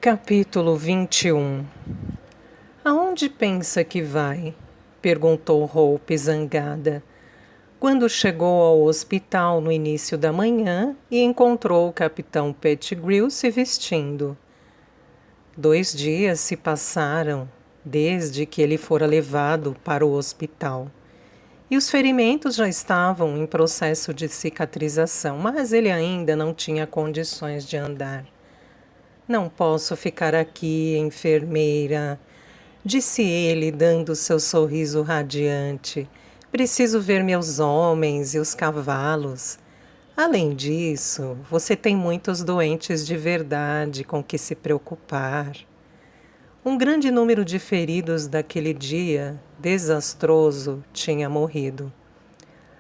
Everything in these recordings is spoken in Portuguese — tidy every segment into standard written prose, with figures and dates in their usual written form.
Capítulo 21. Aonde pensa que vai? Perguntou Hope zangada, quando chegou ao hospital no início da manhã e encontrou o capitão Pettigrew se vestindo. 2 dias se passaram desde que ele fora levado para o hospital. E os ferimentos já estavam em processo de cicatrização, mas ele ainda não tinha condições de andar. Não posso ficar aqui, enfermeira, disse ele, dando seu sorriso radiante. Preciso ver meus homens e os cavalos. Além disso, você tem muitos doentes de verdade com que se preocupar. Um grande número de feridos daquele dia desastroso tinha morrido.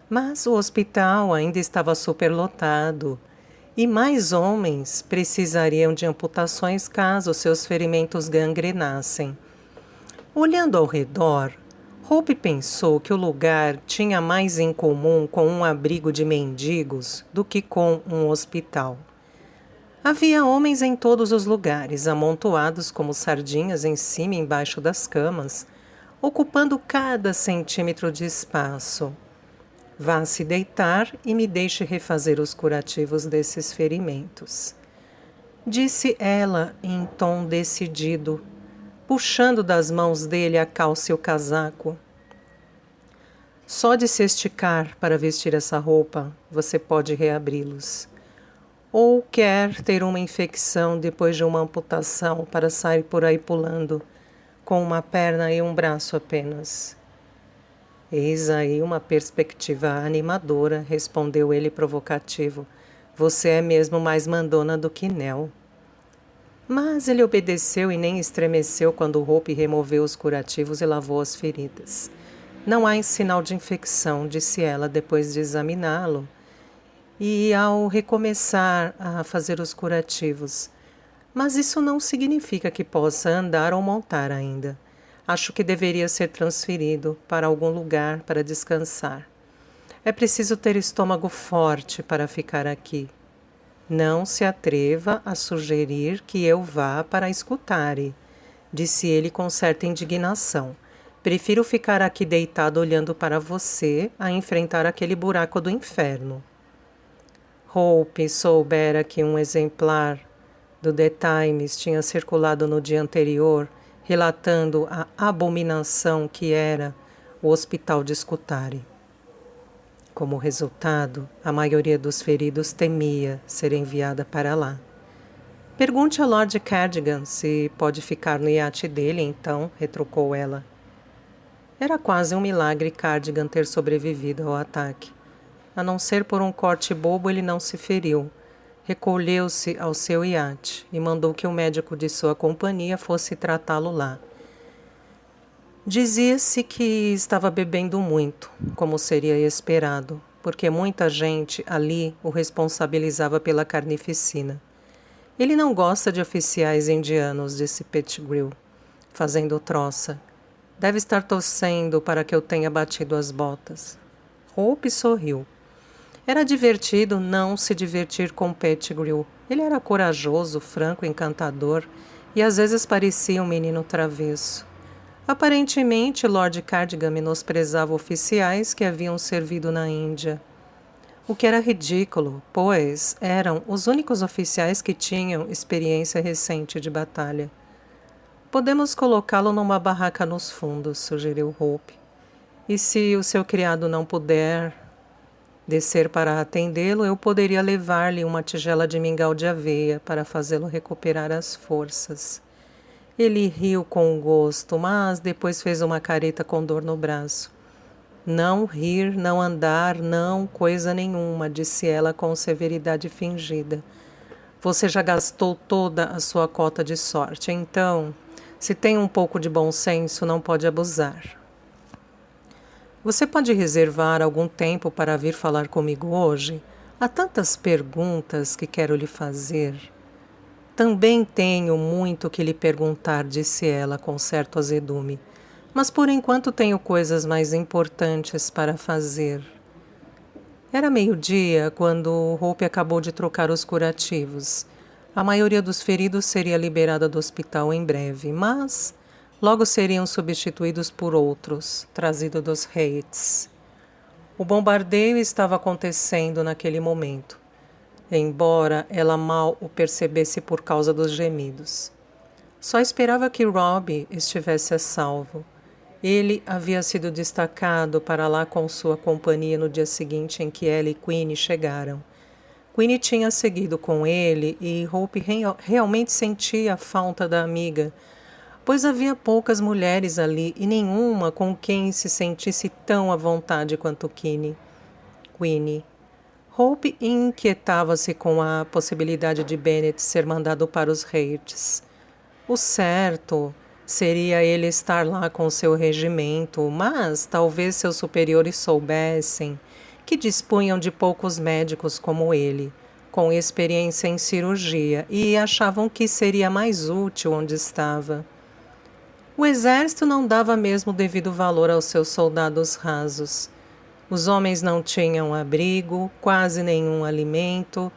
Mas o hospital ainda estava superlotado. E mais homens precisariam de amputações caso seus ferimentos gangrenassem. Olhando ao redor, Hope pensou que o lugar tinha mais em comum com um abrigo de mendigos do que com um hospital. Havia homens em todos os lugares, amontoados como sardinhas em cima e embaixo das camas, ocupando cada centímetro de espaço. Vá se deitar e me deixe refazer os curativos desses ferimentos. Disse ela em tom decidido, puxando das mãos dele a calça e o casaco. Só de se esticar para vestir essa roupa, você pode reabri-los. Ou quer ter uma infecção depois de uma amputação para sair por aí pulando, com uma perna e um braço apenas. Eis aí uma perspectiva animadora, respondeu ele provocativo. Você é mesmo mais mandona do que Nell. Mas ele obedeceu e nem estremeceu quando Hope removeu os curativos e lavou as feridas. Não há sinal de infecção, disse ela depois de examiná-lo. E ao recomeçar a fazer os curativos. Mas isso não significa que possa andar ou montar ainda. Acho que deveria ser transferido para algum lugar para descansar. É preciso ter estômago forte para ficar aqui. Não se atreva a sugerir que eu vá para escutare, disse ele com certa indignação. Prefiro ficar aqui deitado olhando para você a enfrentar aquele buraco do inferno. Hope soubera que um exemplar do The Times tinha circulado no dia anterior, relatando a abominação que era o hospital de Scutari. Como resultado, a maioria dos feridos temia ser enviada para lá. Pergunte a Lord Cardigan se pode ficar no iate dele, então, retrucou ela. Era quase um milagre Cardigan ter sobrevivido ao ataque. A não ser por um corte bobo, ele não se feriu. Recolheu-se ao seu iate e mandou que o médico de sua companhia fosse tratá-lo lá. Dizia-se que estava bebendo muito, como seria esperado, porque muita gente ali o responsabilizava pela carnificina. Ele não gosta de oficiais indianos, disse Pettigrew, fazendo troça. Deve estar torcendo para que eu tenha batido as botas. Hope sorriu. Era divertido não se divertir com Pettigrew. Ele era corajoso, franco, encantador e às vezes parecia um menino travesso. Aparentemente, Lord Cardigan menosprezava oficiais que haviam servido na Índia. O que era ridículo, pois eram os únicos oficiais que tinham experiência recente de batalha. Podemos colocá-lo numa barraca nos fundos, sugeriu Hope. E se o seu criado não puder descer para atendê-lo, eu poderia levar-lhe uma tigela de mingau de aveia para fazê-lo recuperar as forças. Ele riu com gosto, mas depois fez uma careta com dor no braço. Não rir, não andar, não coisa nenhuma, disse ela com severidade fingida. Você já gastou toda a sua cota de sorte, então, se tem um pouco de bom senso, não pode abusar. Você pode reservar algum tempo para vir falar comigo hoje? Há tantas perguntas que quero lhe fazer. Também tenho muito que lhe perguntar, disse ela com certo azedume. Mas por enquanto tenho coisas mais importantes para fazer. Era meio-dia quando Hope acabou de trocar os curativos. A maioria dos feridos seria liberada do hospital em breve, mas logo seriam substituídos por outros, trazidos dos Heights. O bombardeio estava acontecendo naquele momento, embora ela mal o percebesse por causa dos gemidos. Só esperava que Robbie estivesse a salvo. Ele havia sido destacado para lá com sua companhia no dia seguinte em que ela e Queenie chegaram. Queenie tinha seguido com ele e Hope realmente sentia a falta da amiga, pois havia poucas mulheres ali e nenhuma com quem se sentisse tão à vontade quanto Queenie. Hope inquietava-se com a possibilidade de Bennett ser mandado para os Heights. O certo seria ele estar lá com seu regimento, mas talvez seus superiores soubessem que dispunham de poucos médicos como ele, com experiência em cirurgia, e achavam que seria mais útil onde estava. O exército não dava mesmo devido valor aos seus soldados rasos. Os homens não tinham abrigo, quase nenhum alimento,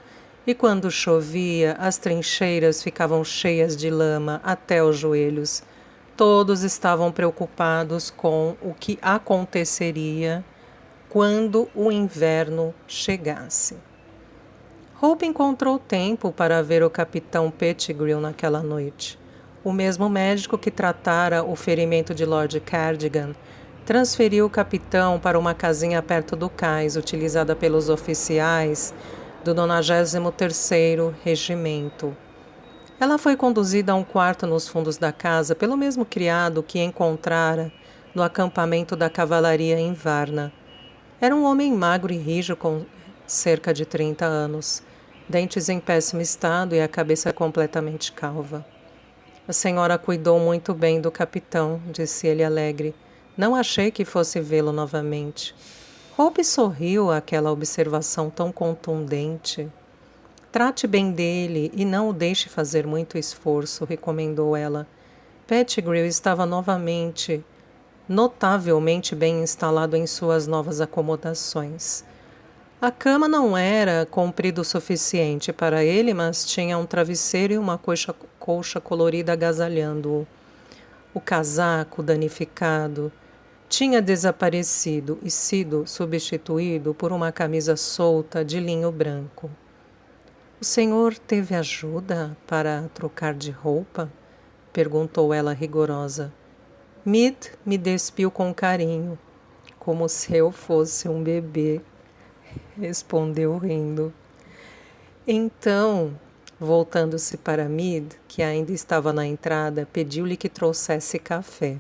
e quando chovia, as trincheiras ficavam cheias de lama até os joelhos. Todos estavam preocupados com o que aconteceria quando o inverno chegasse. Hope encontrou tempo para ver o capitão Pettigrew naquela noite. O mesmo médico que tratara o ferimento de Lord Cardigan transferiu o capitão para uma casinha perto do cais, utilizada pelos oficiais do 93º Regimento. Ela foi conduzida a um quarto nos fundos da casa pelo mesmo criado que encontrara no acampamento da cavalaria em Varna. Era um homem magro e rijo com cerca de 30 anos, dentes em péssimo estado e a cabeça completamente calva. A senhora cuidou muito bem do capitão, disse ele alegre. Não achei que fosse vê-lo novamente. Hope sorriu àquela observação tão contundente. Trate bem dele e não o deixe fazer muito esforço, recomendou ela. Pettigrew estava notavelmente bem instalado em suas novas acomodações. A cama não era comprida o suficiente para ele, mas tinha um travesseiro e uma colcha colorida agasalhando-o. O casaco, danificado, tinha desaparecido e sido substituído por uma camisa solta de linho branco. O senhor teve ajuda para trocar de roupa? Perguntou ela rigorosa. Mead me despiu com carinho, como se eu fosse um bebê, respondeu rindo. Então, voltando-se para Mead, que ainda estava na entrada, pediu-lhe que trouxesse café.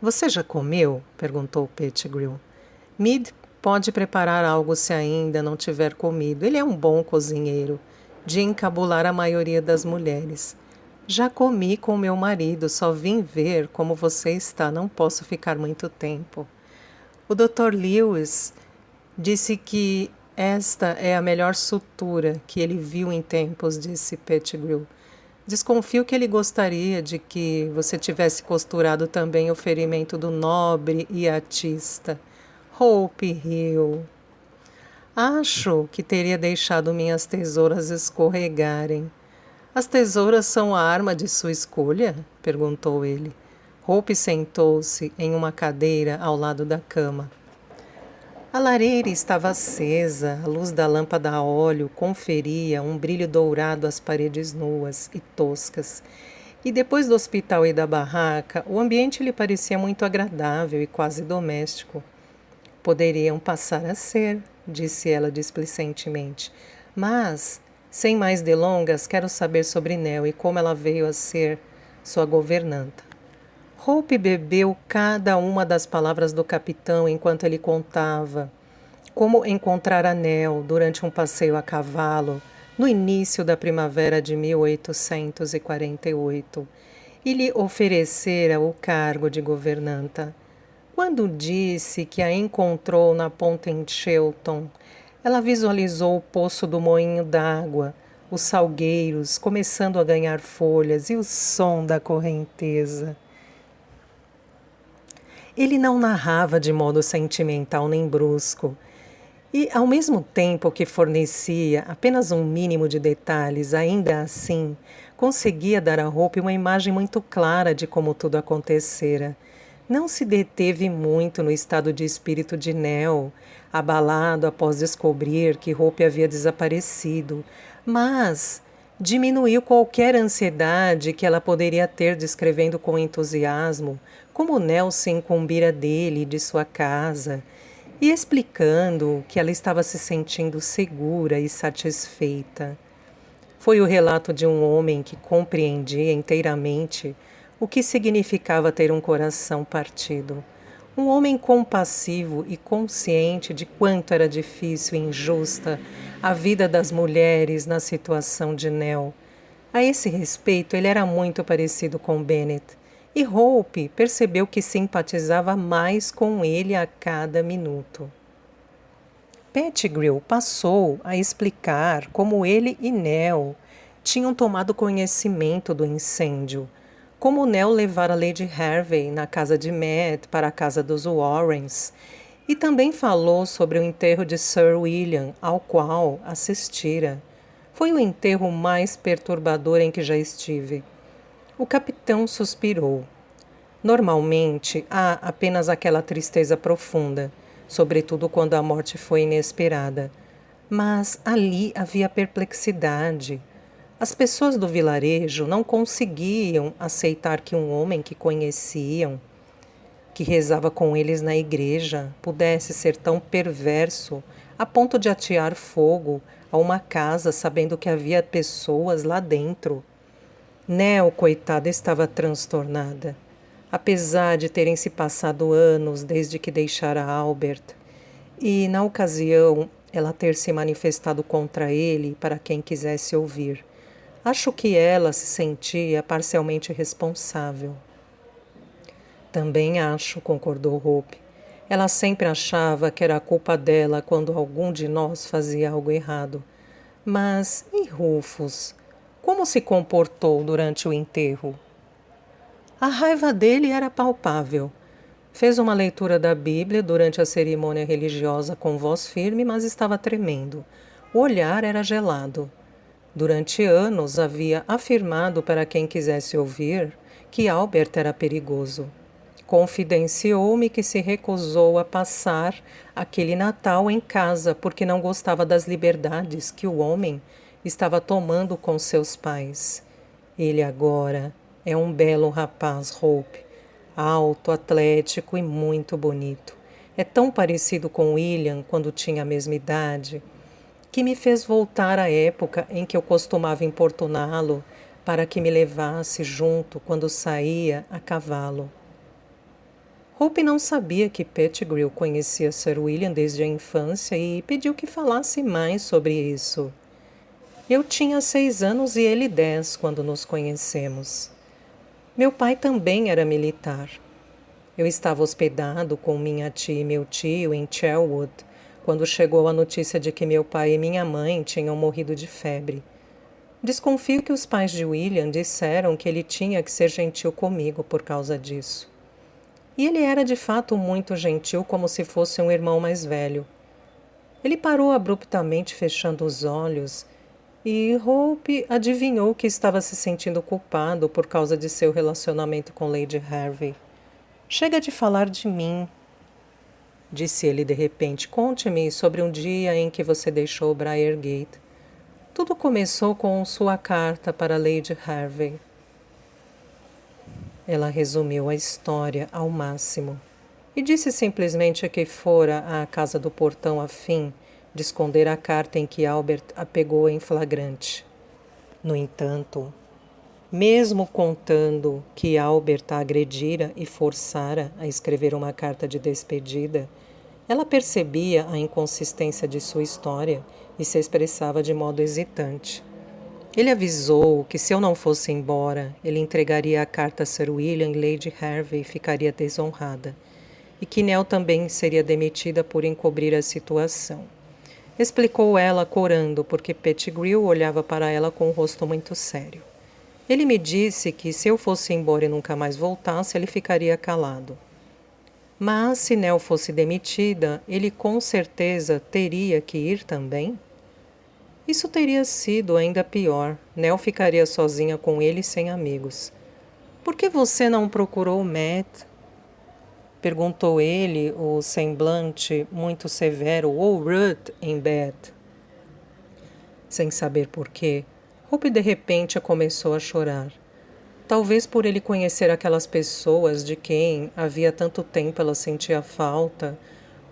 Você já comeu? Perguntou Pettigrew. Mead pode preparar algo se ainda não tiver comido. Ele é um bom cozinheiro, de encabular a maioria das mulheres. Já comi com meu marido, só vim ver como você está, não posso ficar muito tempo. O Dr. Lewis disse que esta é a melhor sutura que ele viu em tempos, disse Pettigrew. Desconfio que ele gostaria de que você tivesse costurado também o ferimento do nobre e artista. Hope riu. Acho que teria deixado minhas tesouras escorregarem. As tesouras são a arma de sua escolha? Perguntou ele. Hope sentou-se em uma cadeira ao lado da cama. A lareira estava acesa, a luz da lâmpada a óleo conferia um brilho dourado às paredes nuas e toscas. E depois do hospital e da barraca, o ambiente lhe parecia muito agradável e quase doméstico. Poderiam passar a ser, disse ela displicentemente. Mas, sem mais delongas, quero saber sobre Nell e como ela veio a ser sua governanta. Hope bebeu cada uma das palavras do capitão enquanto ele contava como encontrara Nell durante um passeio a cavalo no início da primavera de 1848 e lhe oferecera o cargo de governanta. Quando disse que a encontrou na ponta em Shelton, ela visualizou o poço do moinho d'água, os salgueiros começando a ganhar folhas e o som da correnteza. Ele não narrava de modo sentimental nem brusco. E, ao mesmo tempo que fornecia apenas um mínimo de detalhes, ainda assim, conseguia dar a Hope uma imagem muito clara de como tudo acontecera. Não se deteve muito no estado de espírito de Nell, abalado após descobrir que Hope havia desaparecido, mas diminuiu qualquer ansiedade que ela poderia ter descrevendo com entusiasmo como Nell se incumbira dele e de sua casa, e explicando que ela estava se sentindo segura e satisfeita. Foi o relato de um homem que compreendia inteiramente o que significava ter um coração partido. Um homem compassivo e consciente de quanto era difícil e injusta a vida das mulheres na situação de Nell. A esse respeito, ele era muito parecido com Bennett, e Hope percebeu que simpatizava mais com ele a cada minuto. Pettigrew passou a explicar como ele e Nell tinham tomado conhecimento do incêndio, como Nell levara Lady Hervey na casa de Matt para a casa dos Warrens, e também falou sobre o enterro de Sir William, ao qual assistira. Foi o enterro mais perturbador em que já estive. O capitão suspirou. Normalmente, há apenas aquela tristeza profunda, sobretudo quando a morte foi inesperada. Mas ali havia perplexidade. As pessoas do vilarejo não conseguiam aceitar que um homem que conheciam, que rezava com eles na igreja, pudesse ser tão perverso a ponto de atear fogo a uma casa sabendo que havia pessoas lá dentro. Nell, coitada, estava transtornada. Apesar de terem se passado anos desde que deixara Albert, e, na ocasião, ela ter se manifestado contra ele para quem quisesse ouvir, acho que ela se sentia parcialmente responsável. Também acho, concordou Hope. Ela sempre achava que era culpa dela quando algum de nós fazia algo errado. Mas, e Rufus? Como se comportou durante o enterro? A raiva dele era palpável. Fez uma leitura da Bíblia durante a cerimônia religiosa com voz firme, mas estava tremendo. O olhar era gelado. Durante anos havia afirmado para quem quisesse ouvir que Albert era perigoso. Confidenciou-me que se recusou a passar aquele Natal em casa porque não gostava das liberdades que o homem estava tomando com seus pais. Ele agora é um belo rapaz, Hope, alto, atlético e muito bonito. É tão parecido com William quando tinha a mesma idade, que me fez voltar à época em que eu costumava importuná-lo para que me levasse junto quando saía a cavalo. Hope não sabia que Pettigrew conhecia Sir William desde a infância e pediu que falasse mais sobre isso. Eu tinha 6 anos e ele 10 quando nos conhecemos. Meu pai também era militar. Eu estava hospedado com minha tia e meu tio em Chelwood, quando chegou a notícia de que meu pai e minha mãe tinham morrido de febre. Desconfio que os pais de William disseram que ele tinha que ser gentil comigo por causa disso. E ele era de fato muito gentil, como se fosse um irmão mais velho. Ele parou abruptamente, fechando os olhos, e Hope adivinhou que estava se sentindo culpado por causa de seu relacionamento com Lady Hervey. Chega de falar de mim, disse ele de repente. Conte-me sobre um dia em que você deixou Briargate. Tudo começou com sua carta para Lady Hervey. Ela resumiu a história ao máximo e disse simplesmente que fora à casa do portão a fim de esconder a carta em que Albert a pegou em flagrante. No entanto, mesmo contando que Albert a agredira e forçara a escrever uma carta de despedida, ela percebia a inconsistência de sua história e se expressava de modo hesitante. Ele avisou que se eu não fosse embora, ele entregaria a carta a Sir William e Lady Hervey ficaria desonrada, e que Nell também seria demitida por encobrir a situação. Explicou ela corando, porque Pettigrew olhava para ela com um rosto muito sério. Ele me disse que se eu fosse embora e nunca mais voltasse, ele ficaria calado. Mas se Nell fosse demitida, ele com certeza teria que ir também? Isso teria sido ainda pior. Nell ficaria sozinha com ele sem amigos. Por que você não procurou Matt? Perguntou ele, o semblante muito severo ou rude em Beth. Sem saber por quê, Hope de repente começou a chorar. Talvez por ele conhecer aquelas pessoas de quem havia tanto tempo ela sentia falta,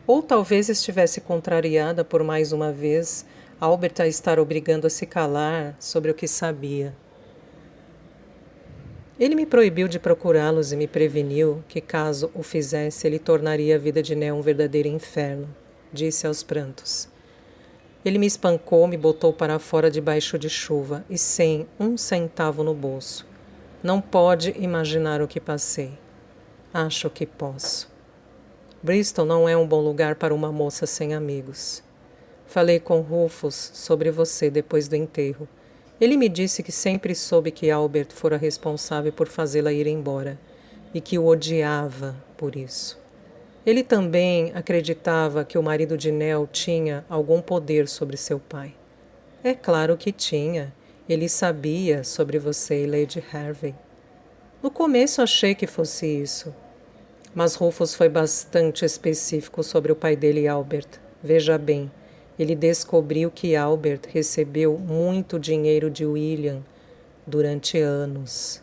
ou talvez estivesse contrariada por mais uma vez Albert a estar obrigando a se calar sobre o que sabia. Ele me proibiu de procurá-los e me preveniu que, caso o fizesse, ele tornaria a vida de Nell um verdadeiro inferno, disse aos prantos. Ele me espancou, me botou para fora debaixo de chuva e sem um centavo no bolso. Não pode imaginar o que passei. Acho que posso. Bristol não é um bom lugar para uma moça sem amigos. Falei com Rufus sobre você depois do enterro. Ele me disse que sempre soube que Albert fora responsável por fazê-la ir embora e que o odiava por isso. Ele também acreditava que o marido de Nell tinha algum poder sobre seu pai. É claro que tinha. Ele sabia sobre você e Lady Harvey. No começo achei que fosse isso. Mas Rufus foi bastante específico sobre o pai dele e Albert. Veja bem, ele descobriu que Albert recebeu muito dinheiro de William durante anos.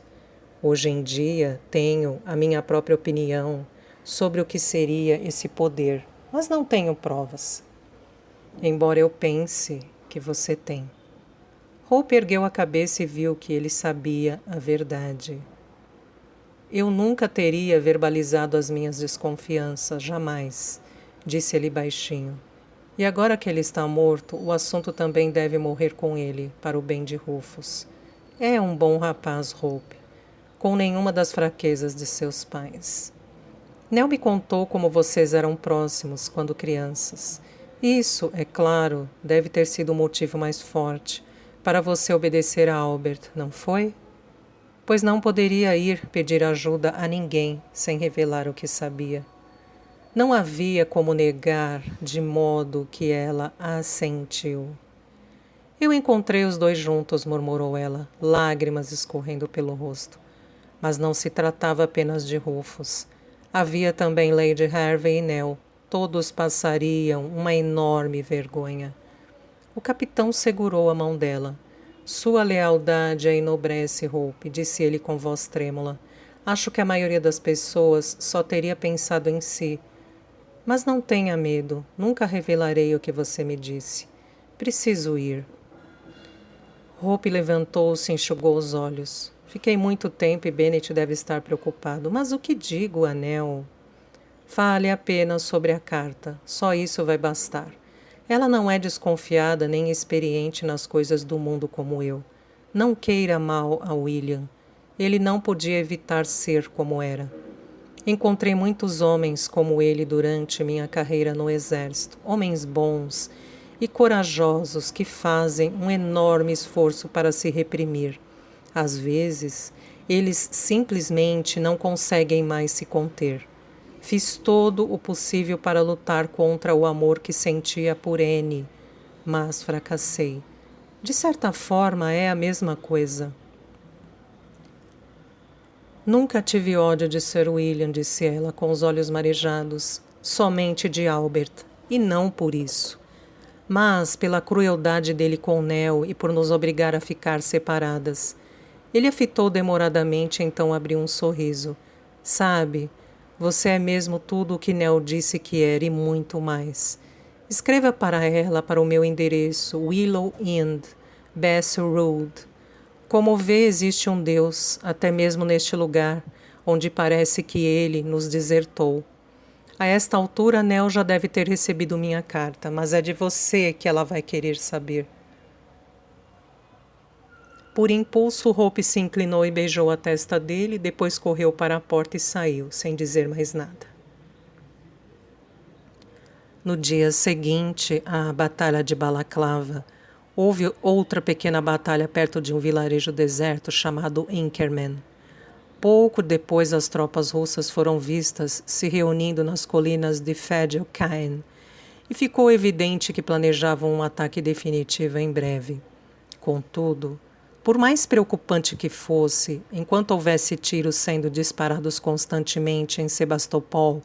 Hoje em dia tenho a minha própria opinião sobre o que seria esse poder, mas não tenho provas. Embora eu pense que você tem. Hope ergueu a cabeça e viu que ele sabia a verdade. Eu nunca teria verbalizado as minhas desconfianças, jamais, disse ele baixinho. E agora que ele está morto, o assunto também deve morrer com ele, para o bem de Rufus. É um bom rapaz, Hope, com nenhuma das fraquezas de seus pais. Nell me contou como vocês eram próximos quando crianças. Isso, é claro, deve ter sido o motivo mais forte para você obedecer a Albert, não foi? Pois não poderia ir pedir ajuda a ninguém sem revelar o que sabia. Não havia como negar de modo que ela assentiu. Eu encontrei os dois juntos, murmurou ela, lágrimas escorrendo pelo rosto. Mas não se tratava apenas de Rufus. Havia também Lady Harvey e Nell. Todos passariam uma enorme vergonha. O capitão segurou a mão dela. Sua lealdade a enobrece, Hope, disse ele com voz trêmula. Acho que a maioria das pessoas só teria pensado em si. Mas não tenha medo, nunca revelarei o que você me disse. Preciso ir. Hope levantou-se e enxugou os olhos. Fiquei muito tempo e Bennet deve estar preocupado. Mas o que digo, Anel? Fale apenas sobre a carta. Só isso vai bastar. Ela não é desconfiada nem experiente nas coisas do mundo como eu. Não queira mal a William. Ele não podia evitar ser como era. Encontrei muitos homens como ele durante minha carreira no exército, homens bons e corajosos que fazem um enorme esforço para se reprimir. Às vezes, eles simplesmente não conseguem mais se conter. Fiz todo o possível para lutar contra o amor que sentia por Anne, mas fracassei. De certa forma, é a mesma coisa. Nunca tive ódio de Sir William, disse ela, com os olhos marejados, somente de Albert, e não por isso. Mas pela crueldade dele com Nell e por nos obrigar a ficar separadas. Ele a fitou demoradamente, então abriu um sorriso. Sabe, você é mesmo tudo o que Nell disse que era e muito mais. Escreva para ela para o meu endereço, Willow End, Bassel Road. Como vê, existe um Deus, até mesmo neste lugar, onde parece que ele nos desertou. A esta altura, Nell já deve ter recebido minha carta, mas é de você que ela vai querer saber. Por impulso, Hope se inclinou e beijou a testa dele, depois correu para a porta e saiu, sem dizer mais nada. No dia seguinte, à Batalha de Balaclava, houve outra pequena batalha perto de um vilarejo deserto chamado Inkerman. Pouco depois, as tropas russas foram vistas se reunindo nas colinas de Fedyukhine e ficou evidente que planejavam um ataque definitivo em breve. Contudo, por mais preocupante que fosse, enquanto houvesse tiros sendo disparados constantemente em Sebastopol,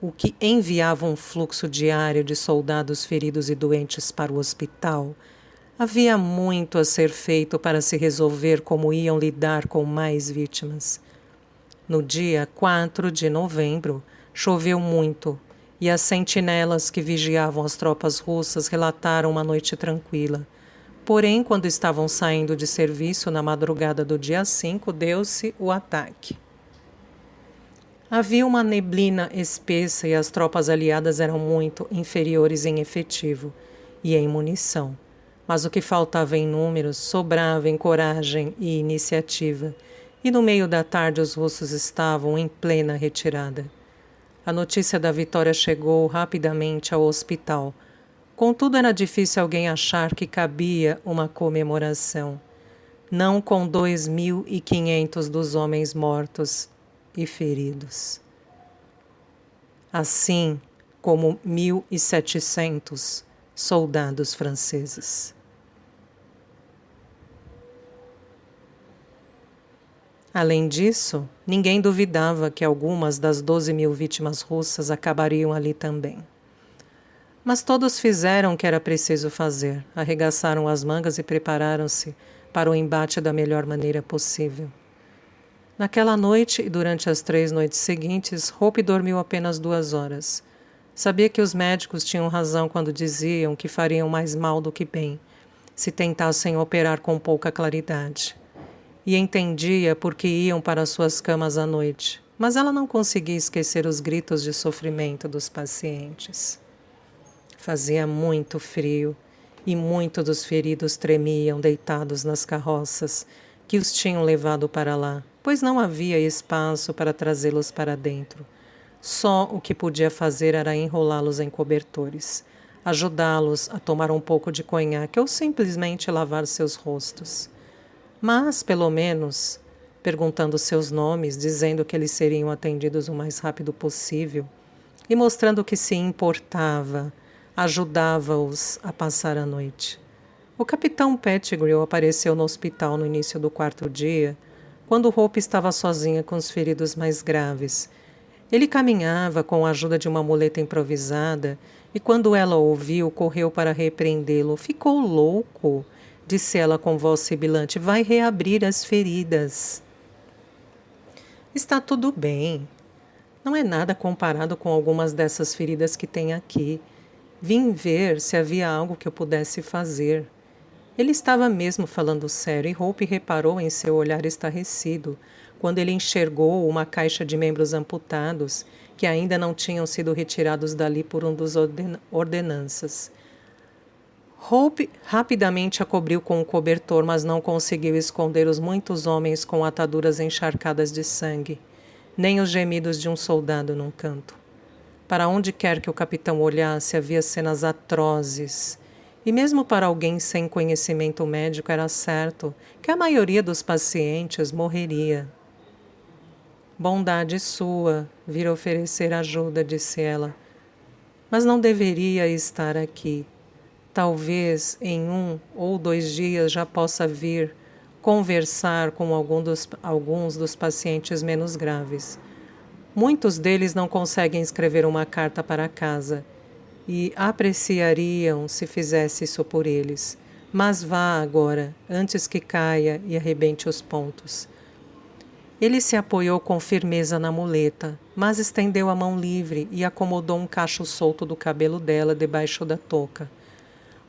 o que enviava um fluxo diário de soldados feridos e doentes para o hospital, havia muito a ser feito para se resolver como iam lidar com mais vítimas. No dia 4 de novembro, choveu muito, e as sentinelas que vigiavam as tropas russas relataram uma noite tranquila. Porém, quando estavam saindo de serviço na madrugada do dia 5, deu-se o ataque. Havia uma neblina espessa e as tropas aliadas eram muito inferiores em efetivo e em munição. Mas o que faltava em números sobrava em coragem e iniciativa, e no meio da tarde os russos estavam em plena retirada. A notícia da vitória chegou rapidamente ao hospital. Contudo, era difícil alguém achar que cabia uma comemoração. Não com 2.500 dos homens mortos e feridos. Assim como 1.700 soldados franceses. Além disso, ninguém duvidava que algumas das 12.000 vítimas russas acabariam ali também. Mas todos fizeram o que era preciso fazer, arregaçaram as mangas e prepararam-se para o embate da melhor maneira possível. Naquela noite e durante as 3 noites seguintes, Hope dormiu apenas 2 horas. Sabia que os médicos tinham razão quando diziam que fariam mais mal do que bem, se tentassem operar com pouca claridade. E entendia por que iam para suas camas à noite, mas ela não conseguia esquecer os gritos de sofrimento dos pacientes. Fazia muito frio e muitos dos feridos tremiam deitados nas carroças que os tinham levado para lá, pois não havia espaço para trazê-los para dentro. Só o que podia fazer era enrolá-los em cobertores, ajudá-los a tomar um pouco de conhaque ou simplesmente lavar seus rostos. Mas, pelo menos, perguntando seus nomes, dizendo que eles seriam atendidos o mais rápido possível e mostrando que se importava, ajudava-os a passar a noite. O capitão Pettigrew apareceu no hospital no início do 4º dia, quando Hope estava sozinha com os feridos mais graves. Ele caminhava com a ajuda de uma muleta improvisada e, quando ela o ouviu, correu para repreendê-lo. Ficou louco, disse ela com voz sibilante. Vai reabrir as feridas. Está tudo bem. Não é nada comparado com algumas dessas feridas que tem aqui. Vim ver se havia algo que eu pudesse fazer. Ele estava mesmo falando sério e Hope reparou em seu olhar estarrecido quando ele enxergou uma caixa de membros amputados que ainda não tinham sido retirados dali por um dos ordenanças. Hope rapidamente a cobriu com um cobertor, mas não conseguiu esconder os muitos homens com ataduras encharcadas de sangue, nem os gemidos de um soldado num canto. Para onde quer que o capitão olhasse, havia cenas atrozes. E mesmo para alguém sem conhecimento médico, era certo que a maioria dos pacientes morreria. Bondade sua, vir oferecer ajuda, disse ela. Mas não deveria estar aqui. Talvez em 1 ou 2 dias já possa vir conversar com alguns dos pacientes menos graves. Muitos deles não conseguem escrever uma carta para casa e apreciariam se fizesse isso por eles. Mas vá agora, antes que caia e arrebente os pontos. Ele se apoiou com firmeza na muleta, mas estendeu a mão livre e acomodou um cacho solto do cabelo dela debaixo da touca.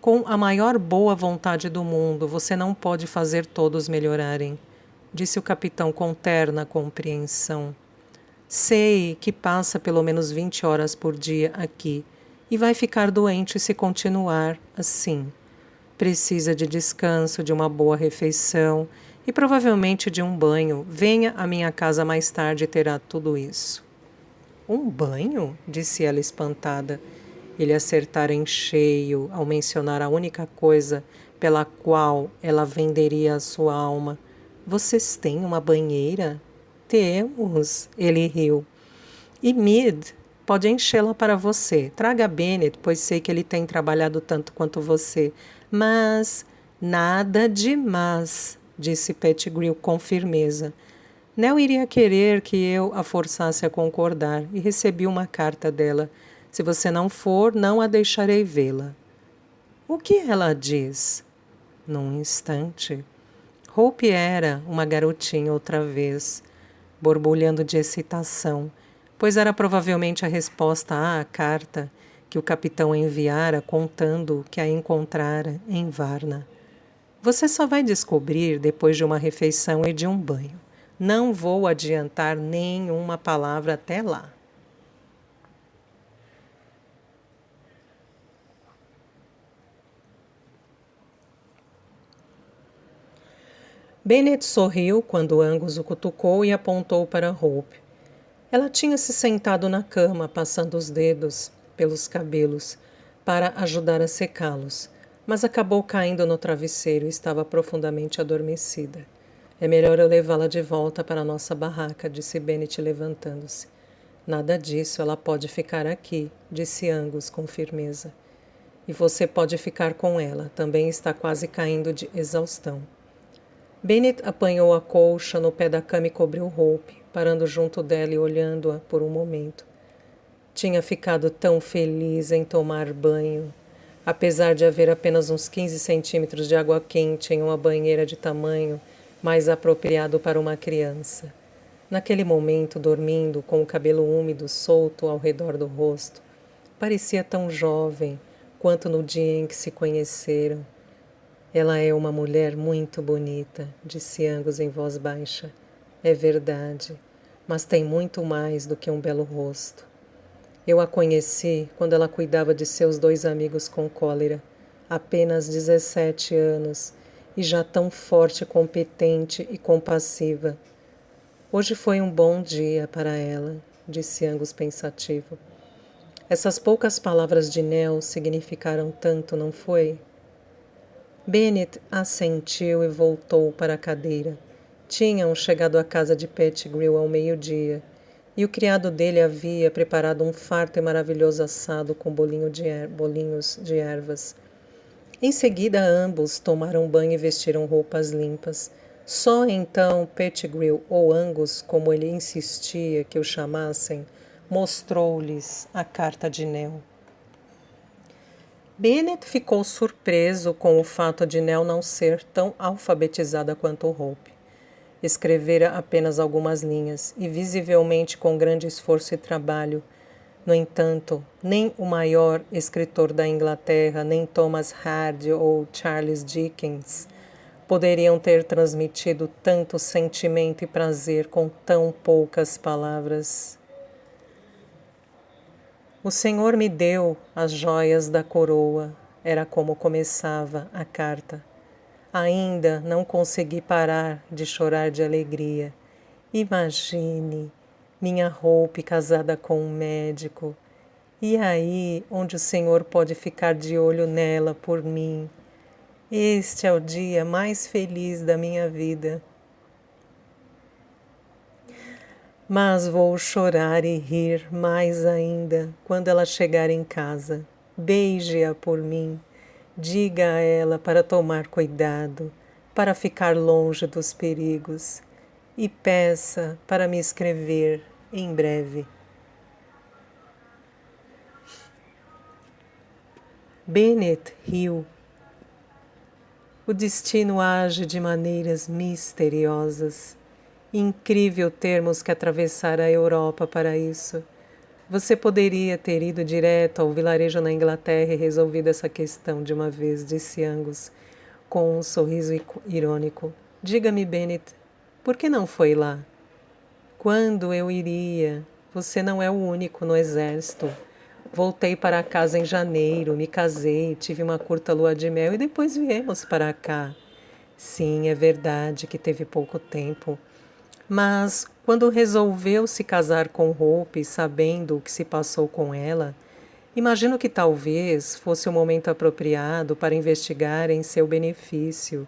Com a maior boa vontade do mundo, você não pode fazer todos melhorarem, disse o capitão com terna compreensão. Sei que passa pelo menos 20 horas por dia aqui e vai ficar doente se continuar assim. Precisa de descanso, de uma boa refeição e provavelmente de um banho. Venha à minha casa mais tarde e terá tudo isso. Um banho? Disse ela espantada. Ele acertara em cheio ao mencionar a única coisa pela qual ela venderia a sua alma. Vocês têm uma banheira? Temos, ele riu. E Mid pode enchê-la para você. Traga Bennett, pois sei que ele tem trabalhado tanto quanto você. Mas nada de mas, disse Pettigrew com firmeza. Nell iria querer que eu a forçasse a concordar, e recebi uma carta dela. Se você não for, não a deixarei vê-la. O que ela diz? Num instante. Hope era uma garotinha outra vez, borbulhando de excitação, pois era provavelmente a resposta à carta que o capitão enviara contando que a encontrara em Varna. Você só vai descobrir depois de uma refeição e de um banho. Não vou adiantar nenhuma palavra até lá. Bennet sorriu quando Angus o cutucou e apontou para Hope. Ela tinha se sentado na cama, passando os dedos pelos cabelos para ajudar a secá-los, mas acabou caindo no travesseiro e estava profundamente adormecida. É melhor eu levá-la de volta para a nossa barraca, disse Bennet levantando-se. Nada disso, ela pode ficar aqui, disse Angus com firmeza. E você pode ficar com ela, também está quase caindo de exaustão. Bennet apanhou a colcha no pé da cama e cobriu Hope, parando junto dela e olhando-a por um momento. Tinha ficado tão feliz em tomar banho, apesar de haver apenas uns 15 centímetros de água quente em uma banheira de tamanho mais apropriado para uma criança. Naquele momento, dormindo, com o cabelo úmido solto ao redor do rosto, parecia tão jovem quanto no dia em que se conheceram. Ela é uma mulher muito bonita, disse Angus em voz baixa. É verdade, mas tem muito mais do que um belo rosto. Eu a conheci quando ela cuidava de seus 2 amigos com cólera, apenas 17 anos, e já tão forte, competente e compassiva. Hoje foi um bom dia para ela, disse Angus pensativo. Essas poucas palavras de Nell significaram tanto, não foi? Bennet assentiu e voltou para a cadeira. Tinham chegado à casa de Pettigrew ao meio-dia, e o criado dele havia preparado um farto e maravilhoso assado com bolinhos de ervas. Em seguida, ambos tomaram banho e vestiram roupas limpas. Só então Pettigrew, ou Angus, como ele insistia que o chamassem, mostrou-lhes a carta de Nell. Bennet ficou surpreso com o fato de Nell não ser tão alfabetizada quanto Hope. Escrevera apenas algumas linhas, e visivelmente com grande esforço e trabalho. No entanto, nem o maior escritor da Inglaterra, nem Thomas Hardy ou Charles Dickens poderiam ter transmitido tanto sentimento e prazer com tão poucas palavras. O Senhor me deu as joias da coroa, era como começava a carta. Ainda não consegui parar de chorar de alegria. Imagine, minha Hope casada com um médico. E aí, onde o Senhor pode ficar de olho nela por mim. Este é o dia mais feliz da minha vida. Mas vou chorar e rir mais ainda quando ela chegar em casa. Beije-a por mim. Diga a ela para tomar cuidado, para ficar longe dos perigos. E peça para me escrever em breve. Bennet riu. O destino age de maneiras misteriosas. Incrível termos que atravessar a Europa para isso. Você poderia ter ido direto ao vilarejo na Inglaterra e resolvido essa questão de uma vez, disse Angus, com um sorriso irônico. Diga-me, Bennet, por que não foi lá? Quando eu iria? Você não é o único no exército. Voltei para casa em janeiro, me casei, tive uma curta lua de mel e depois viemos para cá. Sim, é verdade que teve pouco tempo. Mas, quando resolveu se casar com Hope, sabendo o que se passou com ela, imagino que talvez fosse o momento apropriado para investigar em seu benefício.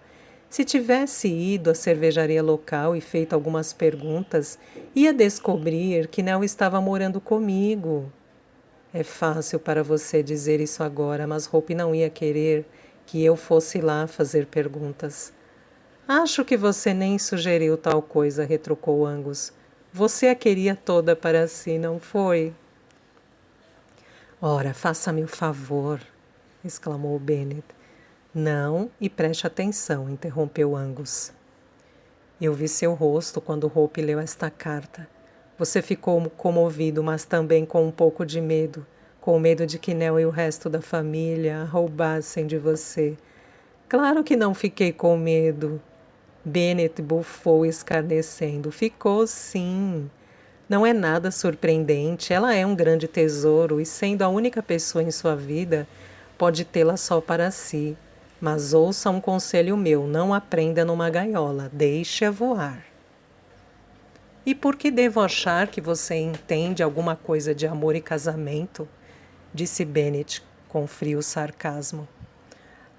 Se tivesse ido à cervejaria local e feito algumas perguntas, ia descobrir que Nell estava morando comigo. É fácil para você dizer isso agora, mas Hope não ia querer que eu fosse lá fazer perguntas. Acho que você nem sugeriu tal coisa, retrucou Angus. Você a queria toda para si, não foi? Ora, faça-me o favor, exclamou Bennet. Não, e preste atenção, interrompeu Angus. Eu vi seu rosto quando Hope leu esta carta. Você ficou comovido, mas também com um pouco de medo, com medo de que Nell e o resto da família a roubassem de você. Claro que não fiquei com medo. Bennet bufou escarnecendo. Ficou sim. Não é nada surpreendente. Ela é um grande tesouro e, sendo a única pessoa em sua vida, pode tê-la só para si. Mas ouça um conselho meu, não a prenda numa gaiola, deixe-a voar. E por que devo achar que você entende alguma coisa de amor e casamento? Disse Bennet com frio sarcasmo.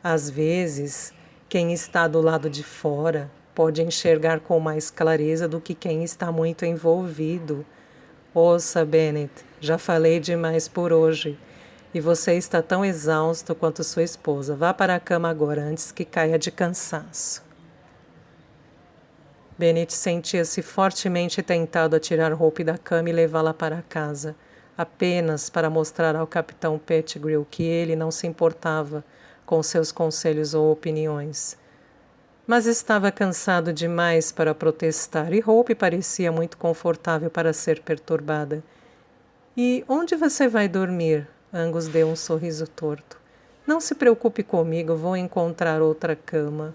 Às vezes, quem está do lado de fora pode enxergar com mais clareza do que quem está muito envolvido. Ouça, Bennet, já falei demais por hoje. E você está tão exausto quanto sua esposa. Vá para a cama agora, antes que caia de cansaço. Bennet sentia-se fortemente tentado a tirar Hope da cama e levá-la para casa, apenas para mostrar ao capitão Pettigrew que ele não se importava com seus conselhos ou opiniões. Mas estava cansado demais para protestar e Hope parecia muito confortável para ser perturbada. E onde você vai dormir? Angus deu um sorriso torto. Não se preocupe comigo, vou encontrar outra cama.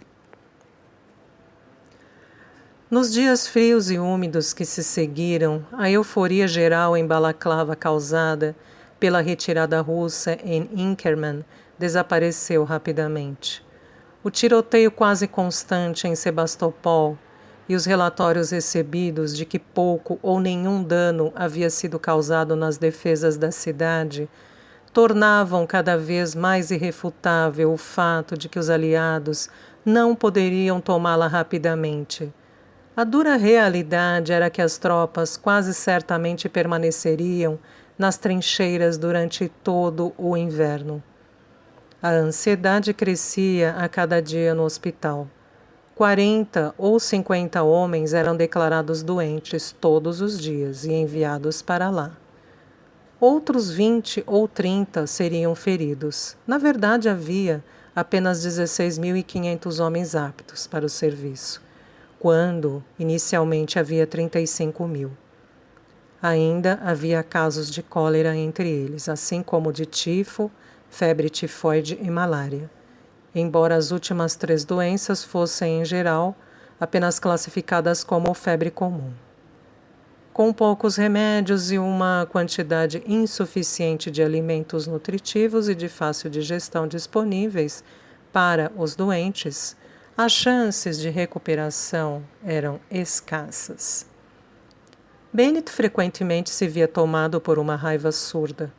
Nos dias frios e úmidos que se seguiram, a euforia geral em Balaclava causada pela retirada russa em Inkerman desapareceu rapidamente. O tiroteio quase constante em Sebastopol e os relatórios recebidos de que pouco ou nenhum dano havia sido causado nas defesas da cidade tornavam cada vez mais irrefutável o fato de que os aliados não poderiam tomá-la rapidamente. A dura realidade era que as tropas quase certamente permaneceriam nas trincheiras durante todo o inverno. A ansiedade crescia a cada dia no hospital. 40 ou 50 homens eram declarados doentes todos os dias e enviados para lá. Outros 20 ou 30 seriam feridos. Na verdade, havia apenas 16.500 homens aptos para o serviço, quando inicialmente havia 35.000. Ainda havia casos de cólera entre eles, assim como de tifo, febre tifoide e malária, embora as últimas 3 doenças fossem, em geral, apenas classificadas como febre comum. Com poucos remédios e uma quantidade insuficiente de alimentos nutritivos e de fácil digestão disponíveis para os doentes, as chances de recuperação eram escassas. Bennet frequentemente se via tomado por uma raiva surda,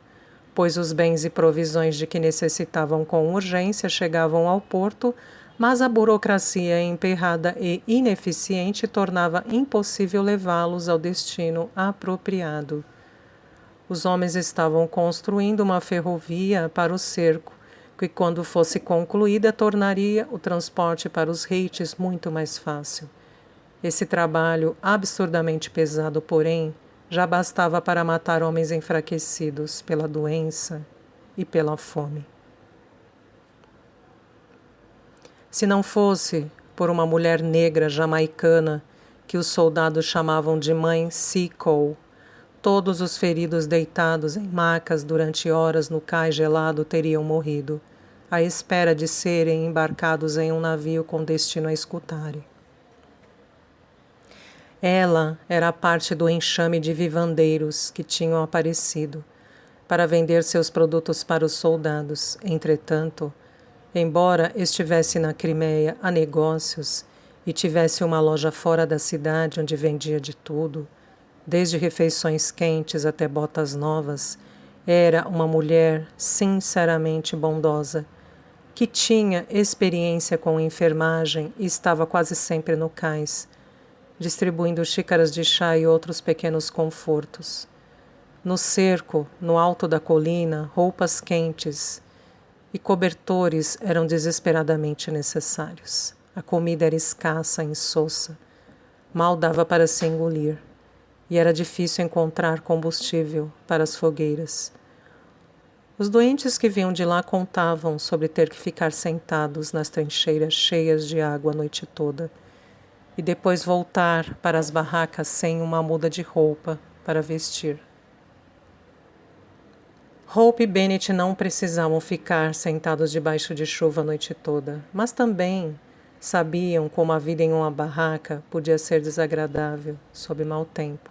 pois os bens e provisões de que necessitavam com urgência chegavam ao porto, mas a burocracia emperrada e ineficiente tornava impossível levá-los ao destino apropriado. Os homens estavam construindo uma ferrovia para o cerco, que, quando fosse concluída, tornaria o transporte para os Heights muito mais fácil. Esse trabalho, absurdamente pesado, porém, já bastava para matar homens enfraquecidos pela doença e pela fome. Se não fosse por uma mulher negra jamaicana que os soldados chamavam de Mãe Seacole, todos os feridos deitados em macas durante horas no cais gelado teriam morrido, à espera de serem embarcados em um navio com destino a Scutari. Ela era parte do enxame de vivandeiros que tinham aparecido para vender seus produtos para os soldados. Entretanto, embora estivesse na Crimeia a negócios e tivesse uma loja fora da cidade onde vendia de tudo, desde refeições quentes até botas novas, era uma mulher sinceramente bondosa. que tinha experiência com enfermagem e estava quase sempre no cais, distribuindo xícaras de chá e outros pequenos confortos. No cerco, no alto da colina, roupas quentes e cobertores eram desesperadamente necessários. A comida era escassa e insossa, mal dava para se engolir, e era difícil encontrar combustível para as fogueiras. Os doentes que vinham de lá contavam sobre ter que ficar sentados nas trincheiras cheias de água a noite toda e depois voltar para as barracas sem uma muda de roupa para vestir. Hope e Bennett não precisavam ficar sentados debaixo de chuva a noite toda, mas também sabiam como a vida em uma barraca podia ser desagradável sob mau tempo,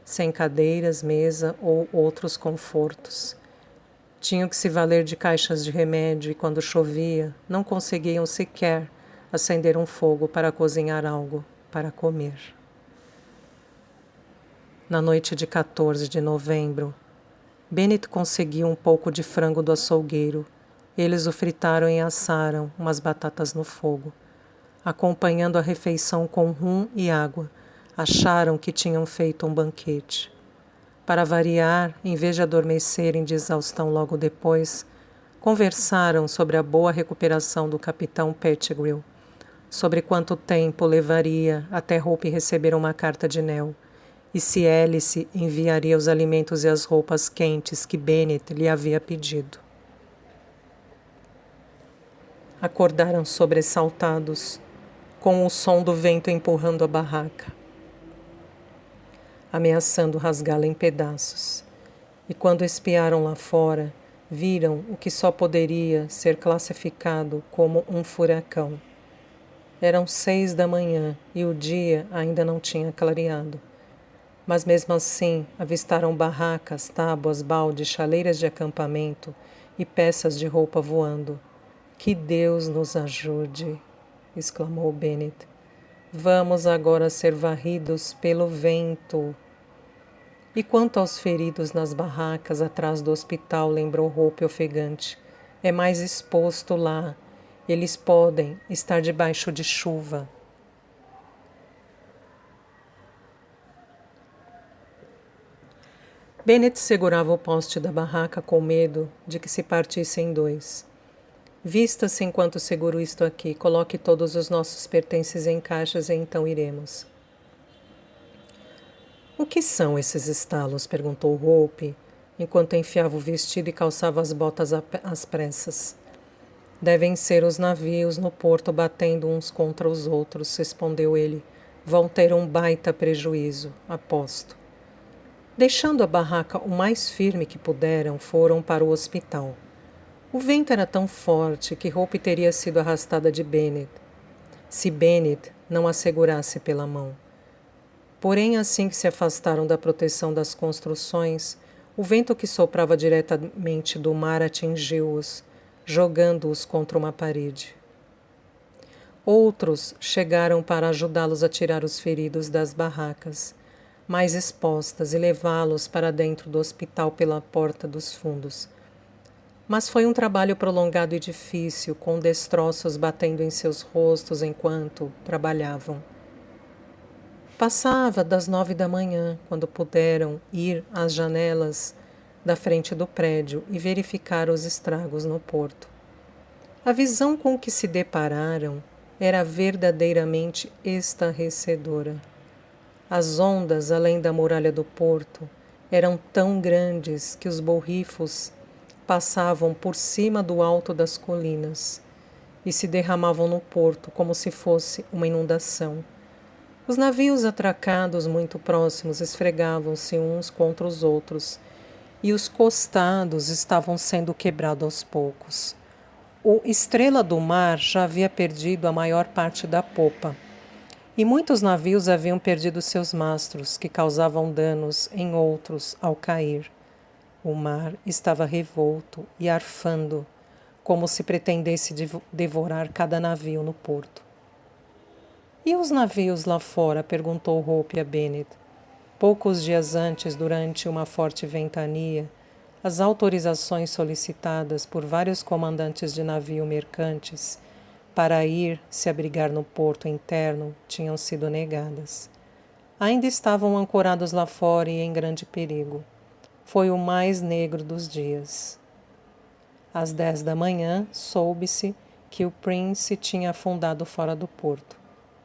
sem cadeiras, mesa ou outros confortos. Tinham que se valer de caixas de remédio e, quando chovia, não conseguiam sequer acender um fogo para cozinhar algo para comer. Na noite de 14 de novembro, Bennett conseguiu um pouco de frango do açougueiro. Eles o fritaram e assaram umas batatas no fogo. Acompanhando a refeição com rum e água, acharam que tinham feito um banquete. Para variar, em vez de adormecerem de exaustão logo depois, conversaram sobre a boa recuperação do capitão Pettigrew, sobre quanto tempo levaria até Hope receber uma carta de Nell, e se Alice enviaria os alimentos e as roupas quentes que Bennett lhe havia pedido. Acordaram sobressaltados, com o som do vento empurrando a barraca, ameaçando rasgá-la em pedaços. E quando espiaram lá fora, viram o que só poderia ser classificado como um furacão. Eram 6 da manhã e o dia ainda não tinha clareado. Mas mesmo assim, avistaram barracas, tábuas, baldes, chaleiras de acampamento e peças de roupa voando. Que Deus nos ajude, exclamou Bennett. Vamos agora ser varridos pelo vento. E quanto aos feridos nas barracas atrás do hospital, lembrou Hope ofegante, é mais exposto lá. Eles podem estar debaixo de chuva. Bennett segurava o poste da barraca com medo de que se partisse em 2. Vista-se enquanto seguro isto aqui. Coloque todos os nossos pertences em caixas e então iremos. O que são esses estalos? Perguntou Hope, enquanto enfiava o vestido e calçava as botas às pressas. Devem ser os navios no porto batendo uns contra os outros, respondeu ele. Vão ter um baita prejuízo, aposto. Deixando a barraca o mais firme que puderam, foram para o hospital. O vento era tão forte que Hope teria sido arrastada de Bennett, se Bennett não a segurasse pela mão. Porém, assim que se afastaram da proteção das construções, o vento que soprava diretamente do mar atingiu-os, jogando-os contra uma parede. Outros chegaram para ajudá-los a tirar os feridos das barracas mais expostas e levá-los para dentro do hospital pela porta dos fundos. Mas foi um trabalho prolongado e difícil, com destroços batendo em seus rostos enquanto trabalhavam. Passava das 9 da manhã, quando puderam ir às janelas da frente do prédio e verificar os estragos no porto. A visão com que se depararam era verdadeiramente estarrecedora. As ondas, além da muralha do porto, eram tão grandes que os borrifos passavam por cima do alto das colinas e se derramavam no porto como se fosse uma inundação. Os navios atracados muito próximos esfregavam-se uns contra os outros e os costados estavam sendo quebrados aos poucos. O Estrela do Mar já havia perdido a maior parte da popa. E muitos navios haviam perdido seus mastros, que causavam danos em outros ao cair. O mar estava revolto e arfando, como se pretendesse devorar cada navio no porto. E os navios lá fora? Perguntou Hope a Bennett. Poucos dias antes, durante uma forte ventania, As autorizações solicitadas por vários comandantes de navio mercantes para ir se abrigar no porto interno tinham sido negadas. Ainda estavam ancorados lá fora e em grande perigo. Foi o mais negro dos dias. Às 10 da manhã, soube-se que o Prince tinha afundado fora do porto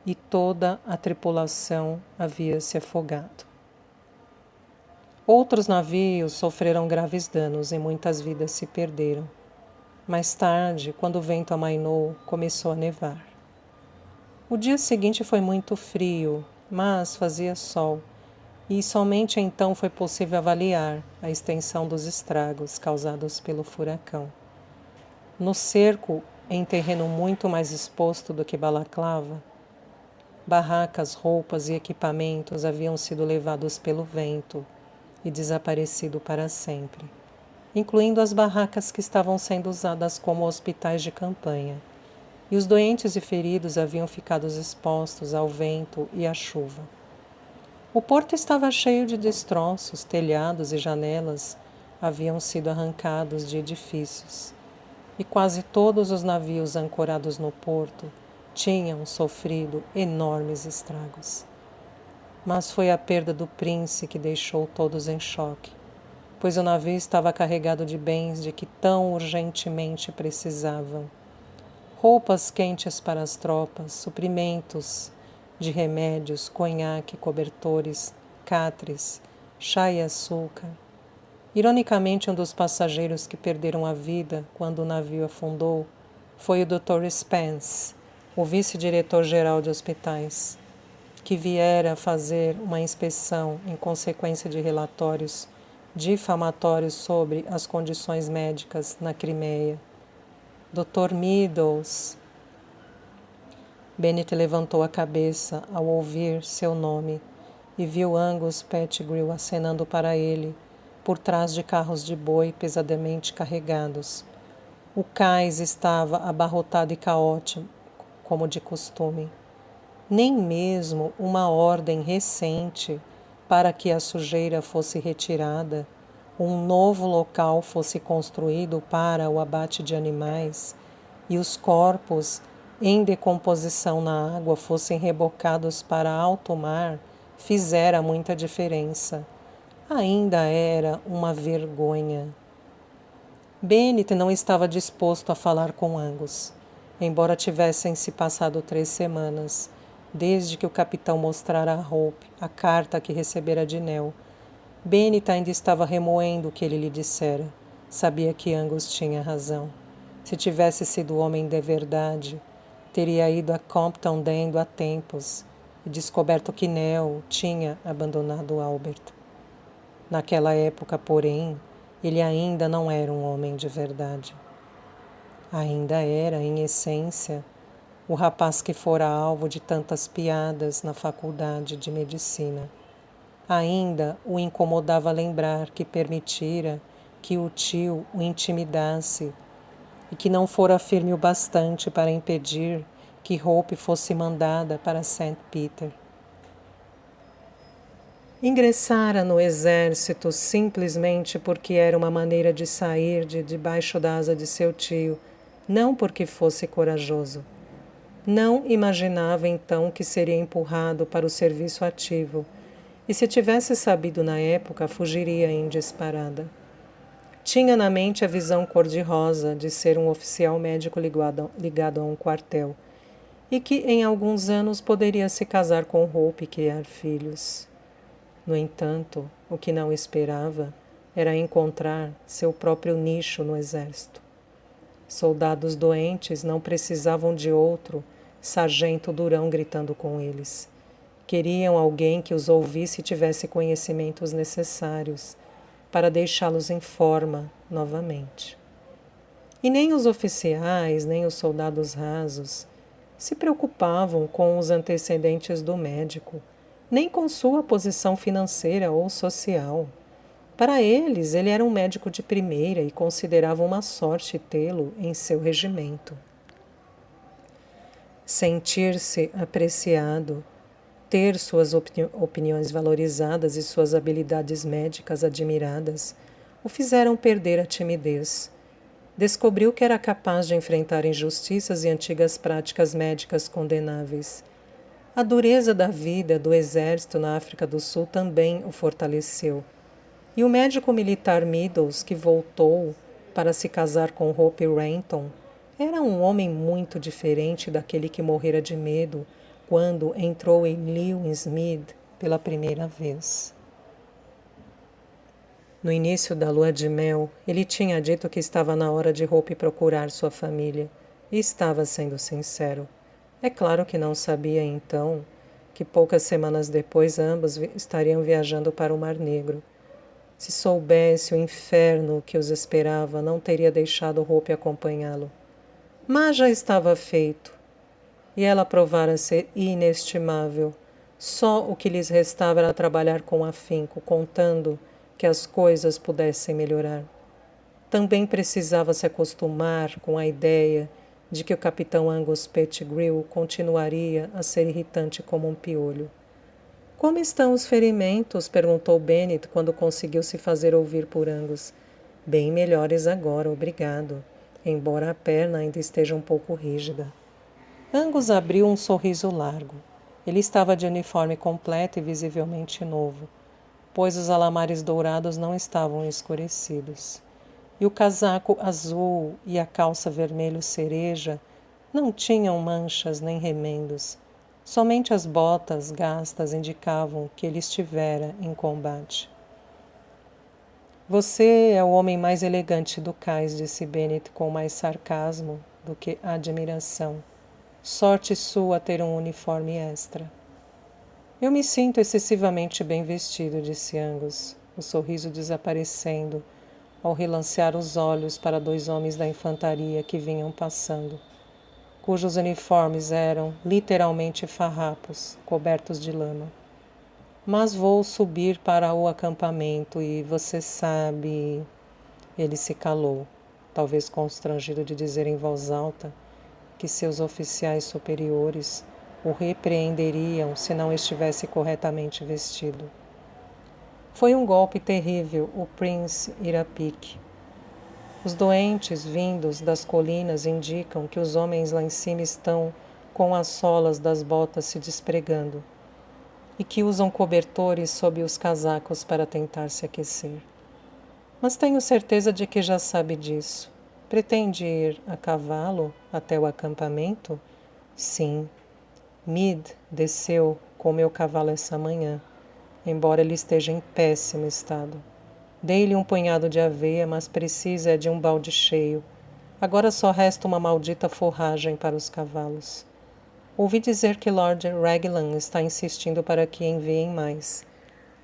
e toda a tripulação havia se afogado. Outros navios sofreram graves danos e muitas vidas se perderam. Mais tarde, quando o vento amainou, começou a nevar. O dia seguinte foi muito frio, mas fazia sol, e somente então foi possível avaliar a extensão dos estragos causados pelo furacão. No cerco, em terreno muito mais exposto do que Balaclava, barracas, roupas e equipamentos haviam sido levados pelo vento e desaparecido para sempre, incluindo as barracas que estavam sendo usadas como hospitais de campanha, e os doentes e feridos haviam ficado expostos ao vento e à chuva. O porto estava cheio de destroços, telhados e janelas haviam sido arrancados de edifícios, e quase todos os navios ancorados no porto tinham sofrido enormes estragos. Mas foi a perda do Prince que deixou todos em choque, pois o navio estava carregado de bens de que tão urgentemente precisavam. Roupas quentes para as tropas, suprimentos de remédios, conhaque, cobertores, catres, chá e açúcar. Ironicamente, um dos passageiros que perderam a vida quando o navio afundou foi o Dr. Spence, o vice-diretor-geral de hospitais, que viera fazer uma inspeção em consequência de relatórios difamatórios sobre as condições médicas na Crimeia. Dr. Meadows. Bennet levantou a cabeça ao ouvir seu nome e viu Angus Pettigrew acenando para ele, por trás de carros de boi pesadamente carregados. O cais estava abarrotado e caótico, como de costume. Nem mesmo uma ordem recente para que a sujeira fosse retirada, um novo local fosse construído para o abate de animais e os corpos em decomposição na água fossem rebocados para alto mar, fizera muita diferença. Ainda era uma vergonha. Bennet não estava disposto a falar com Angus, embora tivessem se passado 3 semanas, desde que o capitão mostrara a Hope a carta que recebera de Nell. Bennet ainda estava remoendo o que ele lhe dissera. Sabia que Angus tinha razão. Se tivesse sido homem de verdade, teria ido a Compton Dendo há tempos e descoberto que Nell tinha abandonado Albert. Naquela época, porém, ele ainda não era um homem de verdade. Ainda era, em essência, o rapaz que fora alvo de tantas piadas na faculdade de medicina. Ainda o incomodava lembrar que permitira que o tio o intimidasse e que não fora firme o bastante para impedir que Hope fosse mandada para St. Peter. Ingressara no exército simplesmente porque era uma maneira de sair de debaixo da asa de seu tio, não porque fosse corajoso. Não imaginava então que seria empurrado para o serviço ativo, e se tivesse sabido na época, fugiria em disparada. Tinha na mente a visão cor-de-rosa de ser um oficial médico ligado a um quartel, e que em alguns anos poderia se casar com Hope e criar filhos. No entanto, o que não esperava era encontrar seu próprio nicho no exército. Soldados doentes não precisavam de outro sargento durão gritando com eles. Queriam alguém que os ouvisse e tivesse conhecimentos necessários para deixá-los em forma novamente. E nem os oficiais, nem os soldados rasos se preocupavam com os antecedentes do médico, nem com sua posição financeira ou social. Para eles, ele era um médico de primeira e consideravam uma sorte tê-lo em seu regimento. Sentir-se apreciado, ter suas opiniões valorizadas e suas habilidades médicas admiradas, o fizeram perder a timidez. Descobriu que era capaz de enfrentar injustiças e antigas práticas médicas condenáveis. A dureza da vida do exército na África do Sul também o fortaleceu. E o médico militar Meadows, que voltou para se casar com Hope Renton, era um homem muito diferente daquele que morrera de medo quando entrou em Lewisham pela primeira vez. No início da lua de mel, ele tinha dito que estava na hora de Hope procurar sua família, e estava sendo sincero. É claro que não sabia então que poucas semanas depois ambos estariam viajando para o Mar Negro. Se soubesse o inferno que os esperava, não teria deixado Hope acompanhá-lo. Mas já estava feito, e ela provara ser inestimável. Só o que lhes restava era trabalhar com afinco, contando que as coisas pudessem melhorar. Também precisava se acostumar com a ideia de que o capitão Angus Pettigrew continuaria a ser irritante como um piolho. "Como estão os ferimentos?" perguntou Bennet quando conseguiu se fazer ouvir por Angus. "Bem melhores agora, obrigado, embora a perna ainda esteja um pouco rígida." Angus abriu um sorriso largo. Ele estava de uniforme completo e visivelmente novo, pois os alamares dourados não estavam escurecidos. E o casaco azul e a calça vermelho cereja não tinham manchas nem remendos. Somente as botas gastas indicavam que ele estivera em combate. "Você é o homem mais elegante do cais", disse Bennet com mais sarcasmo do que admiração. "Sorte sua ter um uniforme extra." "Eu me sinto excessivamente bem vestido", disse Angus, o sorriso desaparecendo ao relancear os olhos para dois homens da infantaria que vinham passando, cujos uniformes eram literalmente farrapos, cobertos de lama. "Mas vou subir para o acampamento e você sabe..." Ele se calou, talvez constrangido de dizer em voz alta que seus oficiais superiores o repreenderiam se não estivesse corretamente vestido. Foi um golpe terrível o Prince ir a pique. Os doentes vindos das colinas indicam que os homens lá em cima estão com as solas das botas se despregando e que usam cobertores sob os casacos para tentar se aquecer. Mas tenho certeza de que já sabe disso. Pretende ir a cavalo até o acampamento? Sim. Meade desceu com meu cavalo essa manhã, embora ele esteja em péssimo estado. Dei-lhe um punhado de aveia, mas precisa de um balde cheio. Agora só resta uma maldita forragem para os cavalos. Ouvi dizer que Lord Raglan está insistindo para que enviem mais.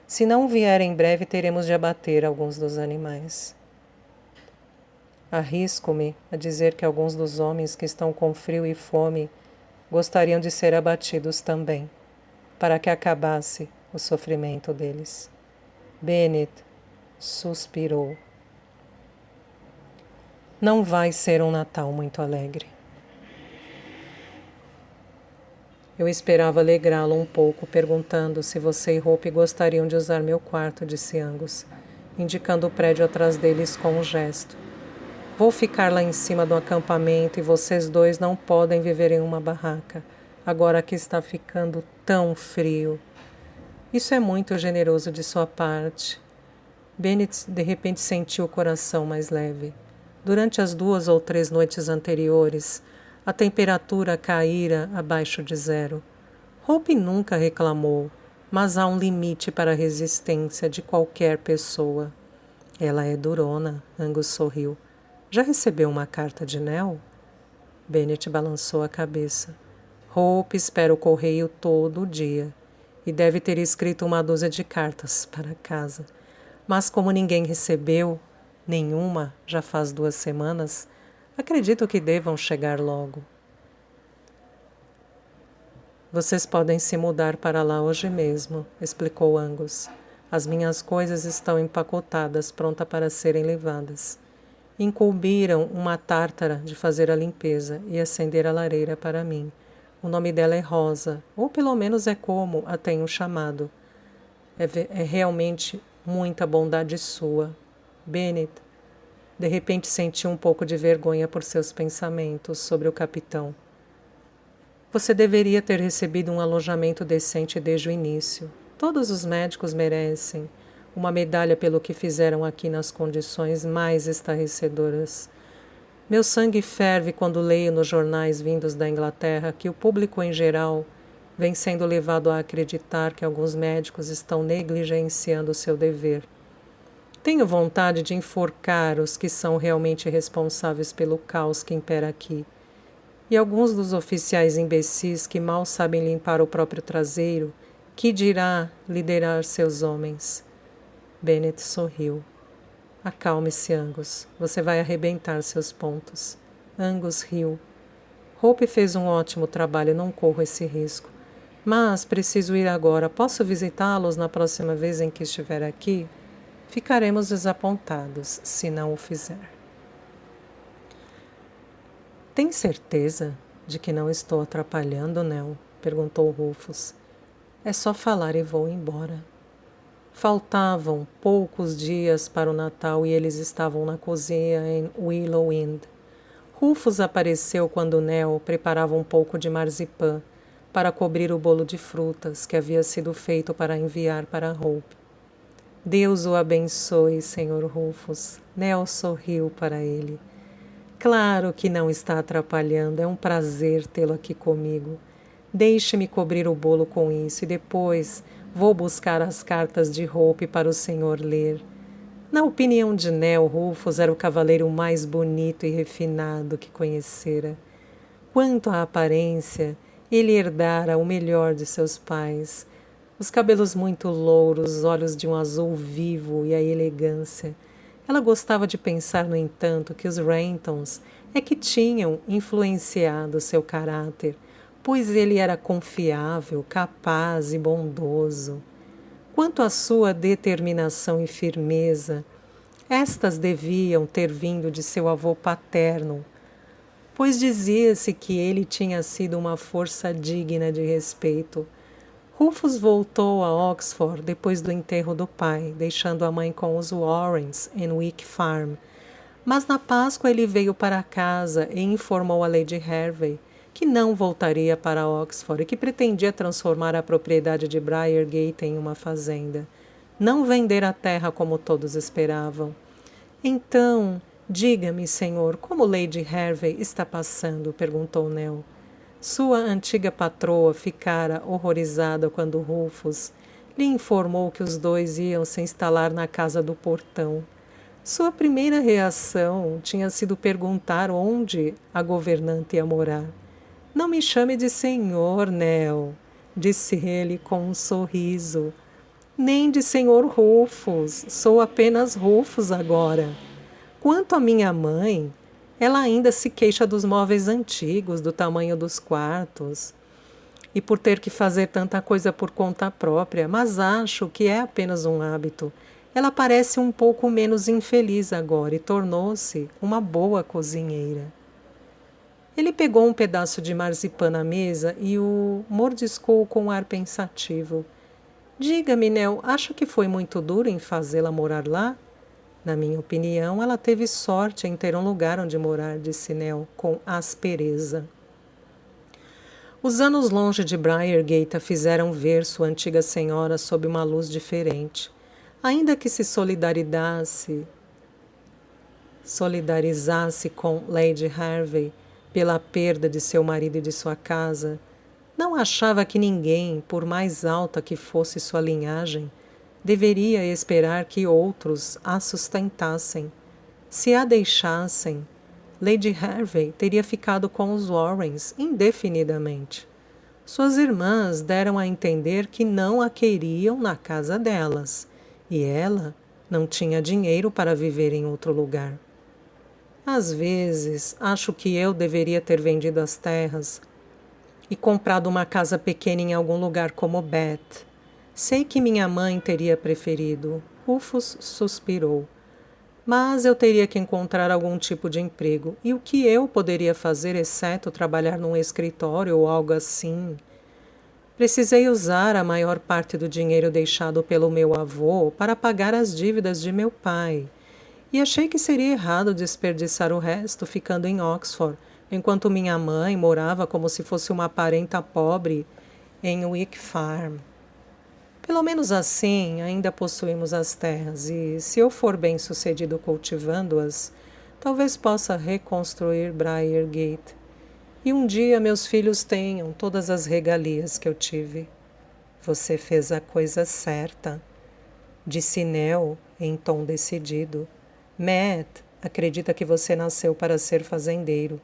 Se não vier em breve, teremos de abater alguns dos animais. Arrisco-me a dizer que alguns dos homens que estão com frio e fome gostariam de ser abatidos também, para que acabasse o sofrimento deles. Bennet suspirou. Não vai ser um Natal muito alegre. Eu esperava alegrá-lo um pouco, perguntando se você e Hope gostariam de usar meu quarto, disse Angus, indicando o prédio atrás deles com um gesto. Vou ficar lá em cima do acampamento e vocês dois não podem viver em uma barraca, agora que está ficando tão frio. Isso é muito generoso de sua parte. Bennet de repente sentiu o coração mais leve. Durante as 2 ou 3 noites anteriores, a temperatura caíra abaixo de 0. Hope nunca reclamou, mas há um limite para a resistência de qualquer pessoa. Ela é durona, Angus sorriu. Já recebeu uma carta de Nell? Bennet balançou a cabeça. Hope espera o correio todo o dia e deve ter escrito uma dúzia de cartas para casa. Mas como ninguém recebeu, nenhuma, já faz 2 semanas, acredito que devam chegar logo. Vocês podem se mudar para lá hoje mesmo, explicou Angus. As minhas coisas estão empacotadas, prontas para serem levadas. Incumbiram uma tártara de fazer a limpeza e acender a lareira para mim. O nome dela é Rosa, ou pelo menos é como a tenho chamado. É realmente muita bondade sua. Bennet, de repente sentiu um pouco de vergonha por seus pensamentos sobre o capitão. Você deveria ter recebido um alojamento decente desde o início. Todos os médicos merecem uma medalha pelo que fizeram aqui nas condições mais estarrecedoras. Meu sangue ferve quando leio nos jornais vindos da Inglaterra que o público em geral vem sendo levado a acreditar que alguns médicos estão negligenciando seu dever. Tenho vontade de enforcar os que são realmente responsáveis pelo caos que impera aqui. E alguns dos oficiais imbecis que mal sabem limpar o próprio traseiro, que dirá liderar seus homens? Bennet sorriu. Acalme-se, Angus. Você vai arrebentar seus pontos. Angus riu. Hope fez um ótimo trabalho, não corro esse risco. Mas preciso ir agora. Posso visitá-los na próxima vez em que estiver aqui? Ficaremos desapontados, se não o fizer. Tem certeza de que não estou atrapalhando, Nell? Perguntou Rufus. É só falar e vou embora. Faltavam poucos dias para o Natal e eles estavam na cozinha em Willowwind. Rufus apareceu quando Nell preparava um pouco de marzipan para cobrir o bolo de frutas que havia sido feito para enviar para Hope. Deus o abençoe, Sr. Rufus. Nell sorriu para ele. Claro que não está atrapalhando, é um prazer tê-lo aqui comigo. Deixe-me cobrir o bolo com isso e depois vou buscar as cartas de Hope para o senhor ler. Na opinião de Nell, Rufus era o cavaleiro mais bonito e refinado que conhecera. Quanto à aparência, ele herdara o melhor de seus pais. Os cabelos muito louros, os olhos de um azul vivo e a elegância. Ela gostava de pensar, no entanto, que os Rentons é que tinham influenciado seu caráter, pois ele era confiável, capaz e bondoso. Quanto à sua determinação e firmeza, estas deviam ter vindo de seu avô paterno, pois dizia-se que ele tinha sido uma força digna de respeito. Rufus voltou a Oxford depois do enterro do pai, deixando a mãe com os Warrens em Wick Farm. Mas na Páscoa ele veio para casa e informou a Lady Hervey que não voltaria para Oxford e que pretendia transformar a propriedade de Briargate em uma fazenda. Não vender a terra como todos esperavam. Então, diga-me, senhor, como Lady Hervey está passando? Perguntou Nell. Sua antiga patroa ficara horrorizada quando Rufus lhe informou que os dois iam se instalar na casa do portão. Sua primeira reação tinha sido perguntar onde a governanta ia morar. Não me chame de senhor, Nell, disse ele com um sorriso. Nem de senhor Rufus, sou apenas Rufus agora. Quanto à minha mãe, ela ainda se queixa dos móveis antigos, do tamanho dos quartos, e por ter que fazer tanta coisa por conta própria, mas acho que é apenas um hábito. Ela parece um pouco menos infeliz agora e tornou-se uma boa cozinheira. Ele pegou um pedaço de marzipan na mesa e o mordiscou com um ar pensativo. Diga-me, Nell, acha que foi muito duro em fazê-la morar lá? Na minha opinião, ela teve sorte em ter um lugar onde morar, disse Nell, com aspereza. Os anos longe de Briargate a fizeram ver sua antiga senhora sob uma luz diferente. Ainda que se solidarizasse com Lady Hervey pela perda de seu marido e de sua casa, não achava que ninguém, por mais alta que fosse sua linhagem, deveria esperar que outros a sustentassem. Se a deixassem, Lady Hervey teria ficado com os Warrens indefinidamente. Suas irmãs deram a entender que não a queriam na casa delas, e ela não tinha dinheiro para viver em outro lugar. Às vezes, acho que eu deveria ter vendido as terras e comprado uma casa pequena em algum lugar como Bath. Sei que minha mãe teria preferido. Rufus suspirou. Mas eu teria que encontrar algum tipo de emprego. E o que eu poderia fazer, exceto trabalhar num escritório ou algo assim? Precisei usar a maior parte do dinheiro deixado pelo meu avô para pagar as dívidas de meu pai. E achei que seria errado desperdiçar o resto ficando em Oxford, enquanto minha mãe morava como se fosse uma parenta pobre em Wick Farm. Pelo menos assim, ainda possuímos as terras e, se eu for bem-sucedido cultivando-as, talvez possa reconstruir Briargate. E um dia meus filhos tenham todas as regalias que eu tive. Você fez a coisa certa, disse Nell em tom decidido. Matt acredita que você nasceu para ser fazendeiro.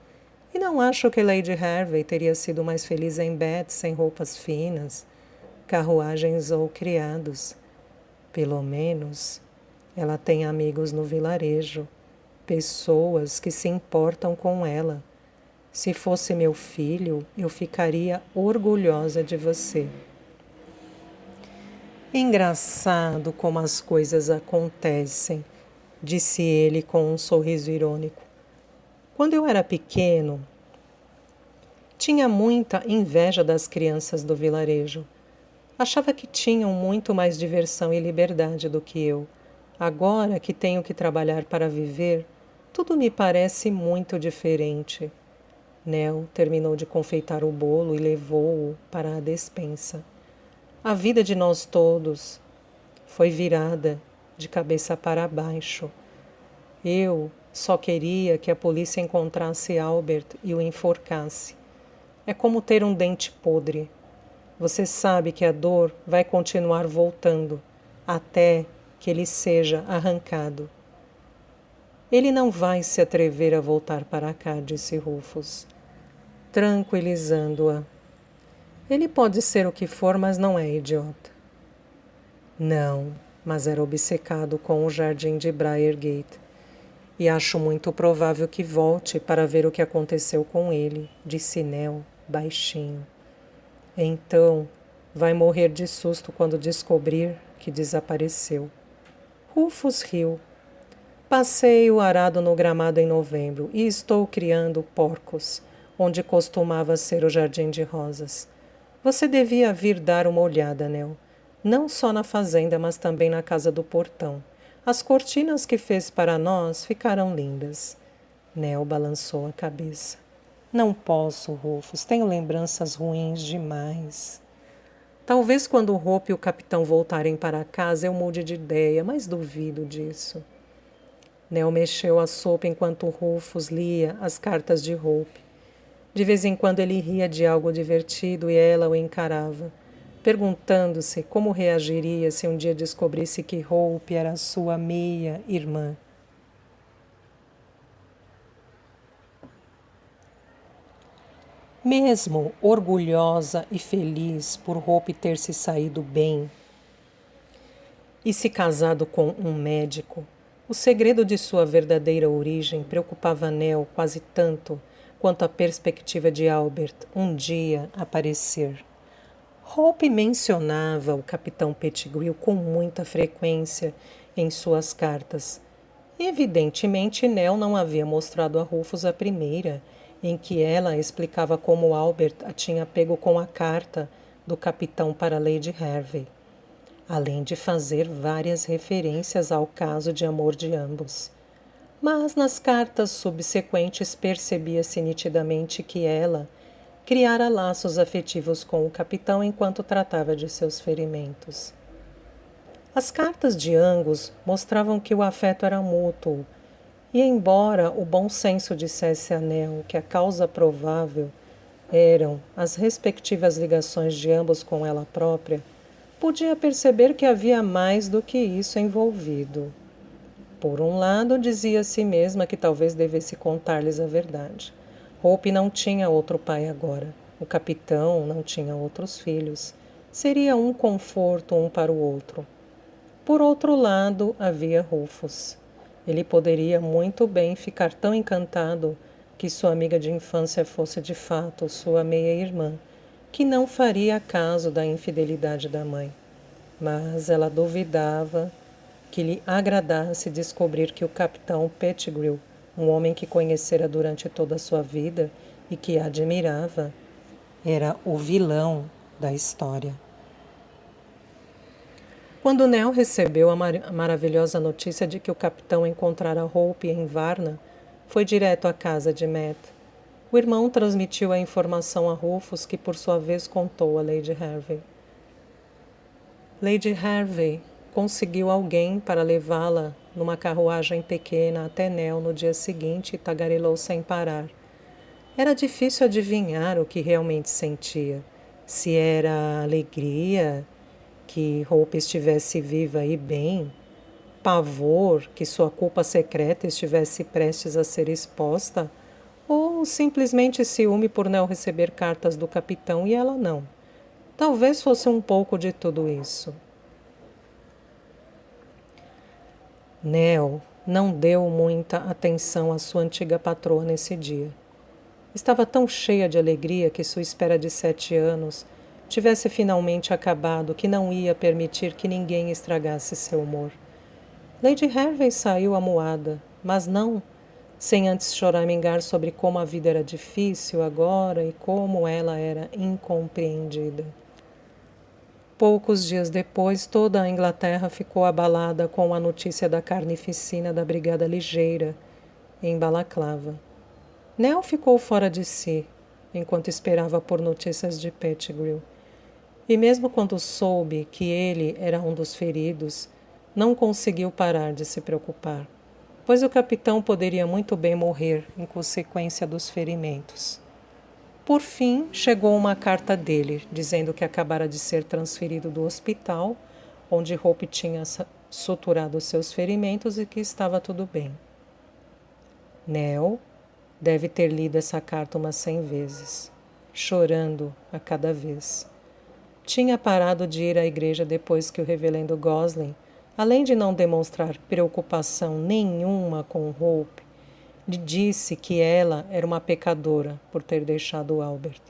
E não acho que Lady Hervey teria sido mais feliz em Bath sem roupas finas, carruagens ou criados. Pelo menos, ela tem amigos no vilarejo, pessoas que se importam com ela. Se fosse meu filho, eu ficaria orgulhosa de você. Engraçado como as coisas acontecem, disse ele com um sorriso irônico. Quando eu era pequeno, tinha muita inveja das crianças do vilarejo. Achava que tinham muito mais diversão e liberdade do que eu. Agora que tenho que trabalhar para viver, tudo me parece muito diferente. Nell terminou de confeitar o bolo e levou-o para a despensa. A vida de nós todos foi virada de cabeça para baixo. Eu só queria que a polícia encontrasse Albert e o enforcasse. É como ter um dente podre. Você sabe que a dor vai continuar voltando até que ele seja arrancado. Ele não vai se atrever a voltar para cá, disse Rufus, tranquilizando-a. Ele pode ser o que for, mas não é idiota. Não, mas era obcecado com o jardim de Briargate. E acho muito provável que volte para ver o que aconteceu com ele, disse Nell, baixinho. Então, vai morrer de susto quando descobrir que desapareceu. Rufus riu. Passei o arado no gramado em novembro e estou criando porcos, onde costumava ser o jardim de rosas. Você devia vir dar uma olhada, Nell. Não só na fazenda, mas também na casa do portão. As cortinas que fez para nós ficaram lindas. Nell balançou a cabeça. Não posso, Rufus. Tenho lembranças ruins demais. Talvez quando o Hope e o capitão voltarem para casa eu mude de ideia, mas duvido disso. Nell mexeu a sopa enquanto Rufus lia as cartas de Hope. De vez em quando ele ria de algo divertido e ela o encarava, perguntando-se como reagiria se um dia descobrisse que Hope era sua meia-irmã. Mesmo orgulhosa e feliz por Hope ter se saído bem e se casado com um médico, o segredo de sua verdadeira origem preocupava Nell quase tanto quanto a perspectiva de Albert um dia aparecer. Hope mencionava o capitão Pettigrew com muita frequência em suas cartas. Evidentemente, Nell não havia mostrado a Rufus a primeira, em que ela explicava como Albert a tinha pego com a carta do capitão para Lady Hervey, além de fazer várias referências ao caso de amor de ambos. Mas nas cartas subsequentes percebia-se nitidamente que ela criara laços afetivos com o capitão enquanto tratava de seus ferimentos. As cartas de Angus mostravam que o afeto era mútuo, e embora o bom senso dissesse a Nell que a causa provável eram as respectivas ligações de ambos com ela própria, podia perceber que havia mais do que isso envolvido. Por um lado, dizia a si mesma que talvez devesse contar-lhes a verdade. Hope não tinha outro pai agora. O capitão não tinha outros filhos. Seria um conforto um para o outro. Por outro lado, havia Rufus. Ele poderia muito bem ficar tão encantado que sua amiga de infância fosse de fato sua meia-irmã, que não faria caso da infidelidade da mãe. Mas ela duvidava que lhe agradasse descobrir que o capitão Pettigrew, um homem que conhecera durante toda a sua vida e que a admirava, era o vilão da história. Quando Nell recebeu a maravilhosa notícia de que o capitão encontrara Hope em Varna, foi direto à casa de Matt. O irmão transmitiu a informação a Rufus, que por sua vez contou a Lady Hervey. Lady Hervey conseguiu alguém para levá-la numa carruagem pequena até Nell no dia seguinte e tagarelou sem parar. Era difícil adivinhar o que realmente sentia. Se era alegria que Hope estivesse viva e bem, pavor que sua culpa secreta estivesse prestes a ser exposta, ou simplesmente ciúme por Nell receber cartas do capitão e ela não. Talvez fosse um pouco de tudo isso. Nell não deu muita atenção à sua antiga patroa nesse dia. Estava tão cheia de alegria que sua espera de 7 anos tivesse finalmente acabado que não ia permitir que ninguém estragasse seu humor. Lady Hervey saiu amuada, mas não sem antes choramingar sobre como a vida era difícil agora e como ela era incompreendida. Poucos dias depois, toda a Inglaterra ficou abalada com a notícia da carnificina da Brigada Ligeira, em Balaclava. Nell ficou fora de si, enquanto esperava por notícias de Pettigrew. E mesmo quando soube que ele era um dos feridos, não conseguiu parar de se preocupar, pois o capitão poderia muito bem morrer em consequência dos ferimentos. Por fim, chegou uma carta dele, dizendo que acabara de ser transferido do hospital, onde Hope tinha suturado seus ferimentos e que estava tudo bem. Nell deve ter lido essa carta umas 100 vezes, chorando a cada vez. Tinha parado de ir à igreja depois que o reverendo Gosling, além de não demonstrar preocupação nenhuma com Hope, lhe disse que ela era uma pecadora por ter deixado Albert.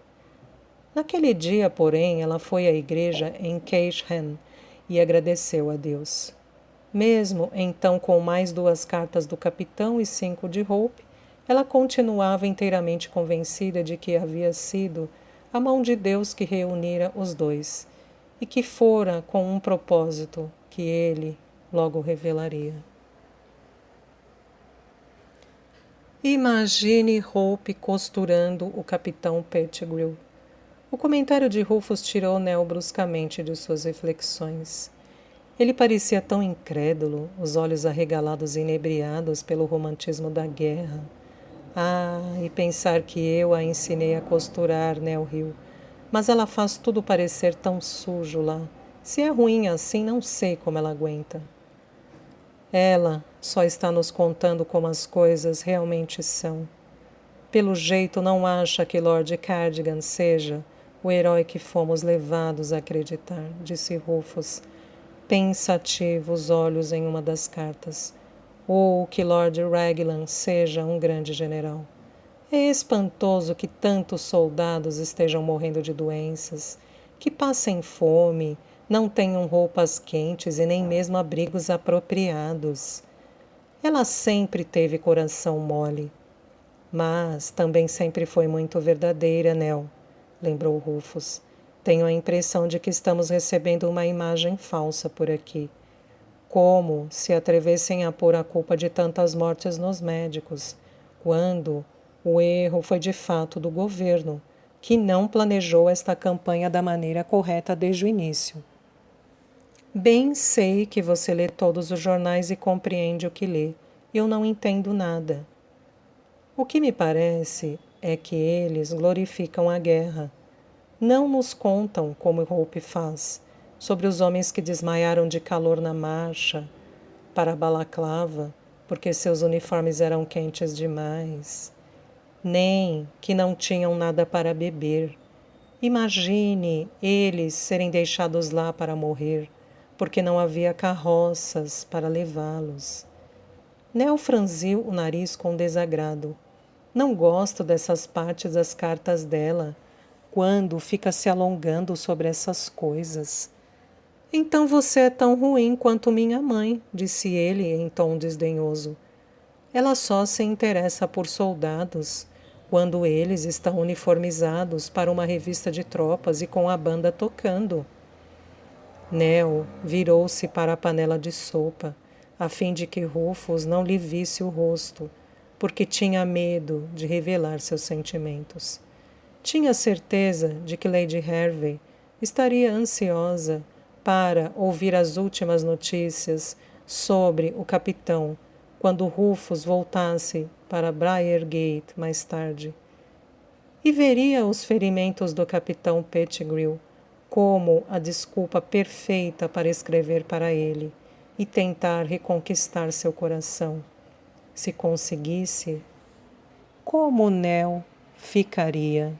Naquele dia, porém, ela foi à igreja em Keynsham e agradeceu a Deus. Mesmo então com mais 2 cartas do capitão e 5 de Hope, ela continuava inteiramente convencida de que havia sido a mão de Deus que reunira os dois, e que fora com um propósito que ele logo revelaria. Imagine Hope costurando o capitão Pettigrew. O comentário de Rufus tirou Nell bruscamente de suas reflexões. Ele parecia tão incrédulo, os olhos arregalados e inebriados pelo romantismo da guerra. Ah, e pensar que eu a ensinei a costurar, Nell riu. Mas ela faz tudo parecer tão sujo lá. Se é ruim assim, não sei como ela aguenta. Ela só está nos contando como as coisas realmente são. Pelo jeito, não acha que Lord Cardigan seja o herói que fomos levados a acreditar, disse Rufus, pensativo, os olhos em uma das cartas. Ou que Lord Raglan seja um grande general. É espantoso que tantos soldados estejam morrendo de doenças, que passem fome, não tenham roupas quentes e nem mesmo abrigos apropriados. Ela sempre teve coração mole, mas também sempre foi muito verdadeira, Nell, lembrou Rufus. Tenho a impressão de que estamos recebendo uma imagem falsa por aqui. Como se atrevessem a pôr a culpa de tantas mortes nos médicos, quando o erro foi de fato do governo, que não planejou esta campanha da maneira correta desde o início. Bem sei que você lê todos os jornais e compreende o que lê. Eu não entendo nada. O que me parece é que eles glorificam a guerra. Não nos contam, como Hope faz, sobre os homens que desmaiaram de calor na marcha para Balaclava, porque seus uniformes eram quentes demais, nem que não tinham nada para beber. Imagine eles serem deixados lá para morrer, porque não havia carroças para levá-los. Nell franziu o nariz com desagrado. Não gosto dessas partes das cartas dela, quando fica se alongando sobre essas coisas. Então você é tão ruim quanto minha mãe, disse ele em tom desdenhoso. Ela só se interessa por soldados quando eles estão uniformizados para uma revista de tropas e com a banda tocando. Nell virou-se para a panela de sopa, a fim de que Rufus não lhe visse o rosto, porque tinha medo de revelar seus sentimentos. Tinha certeza de que Lady Hervey estaria ansiosa para ouvir as últimas notícias sobre o capitão quando Rufus voltasse para Briargate mais tarde. E veria os ferimentos do capitão Pettigrew como a desculpa perfeita para escrever para ele e tentar reconquistar seu coração. Se conseguisse, como Nell ficaria?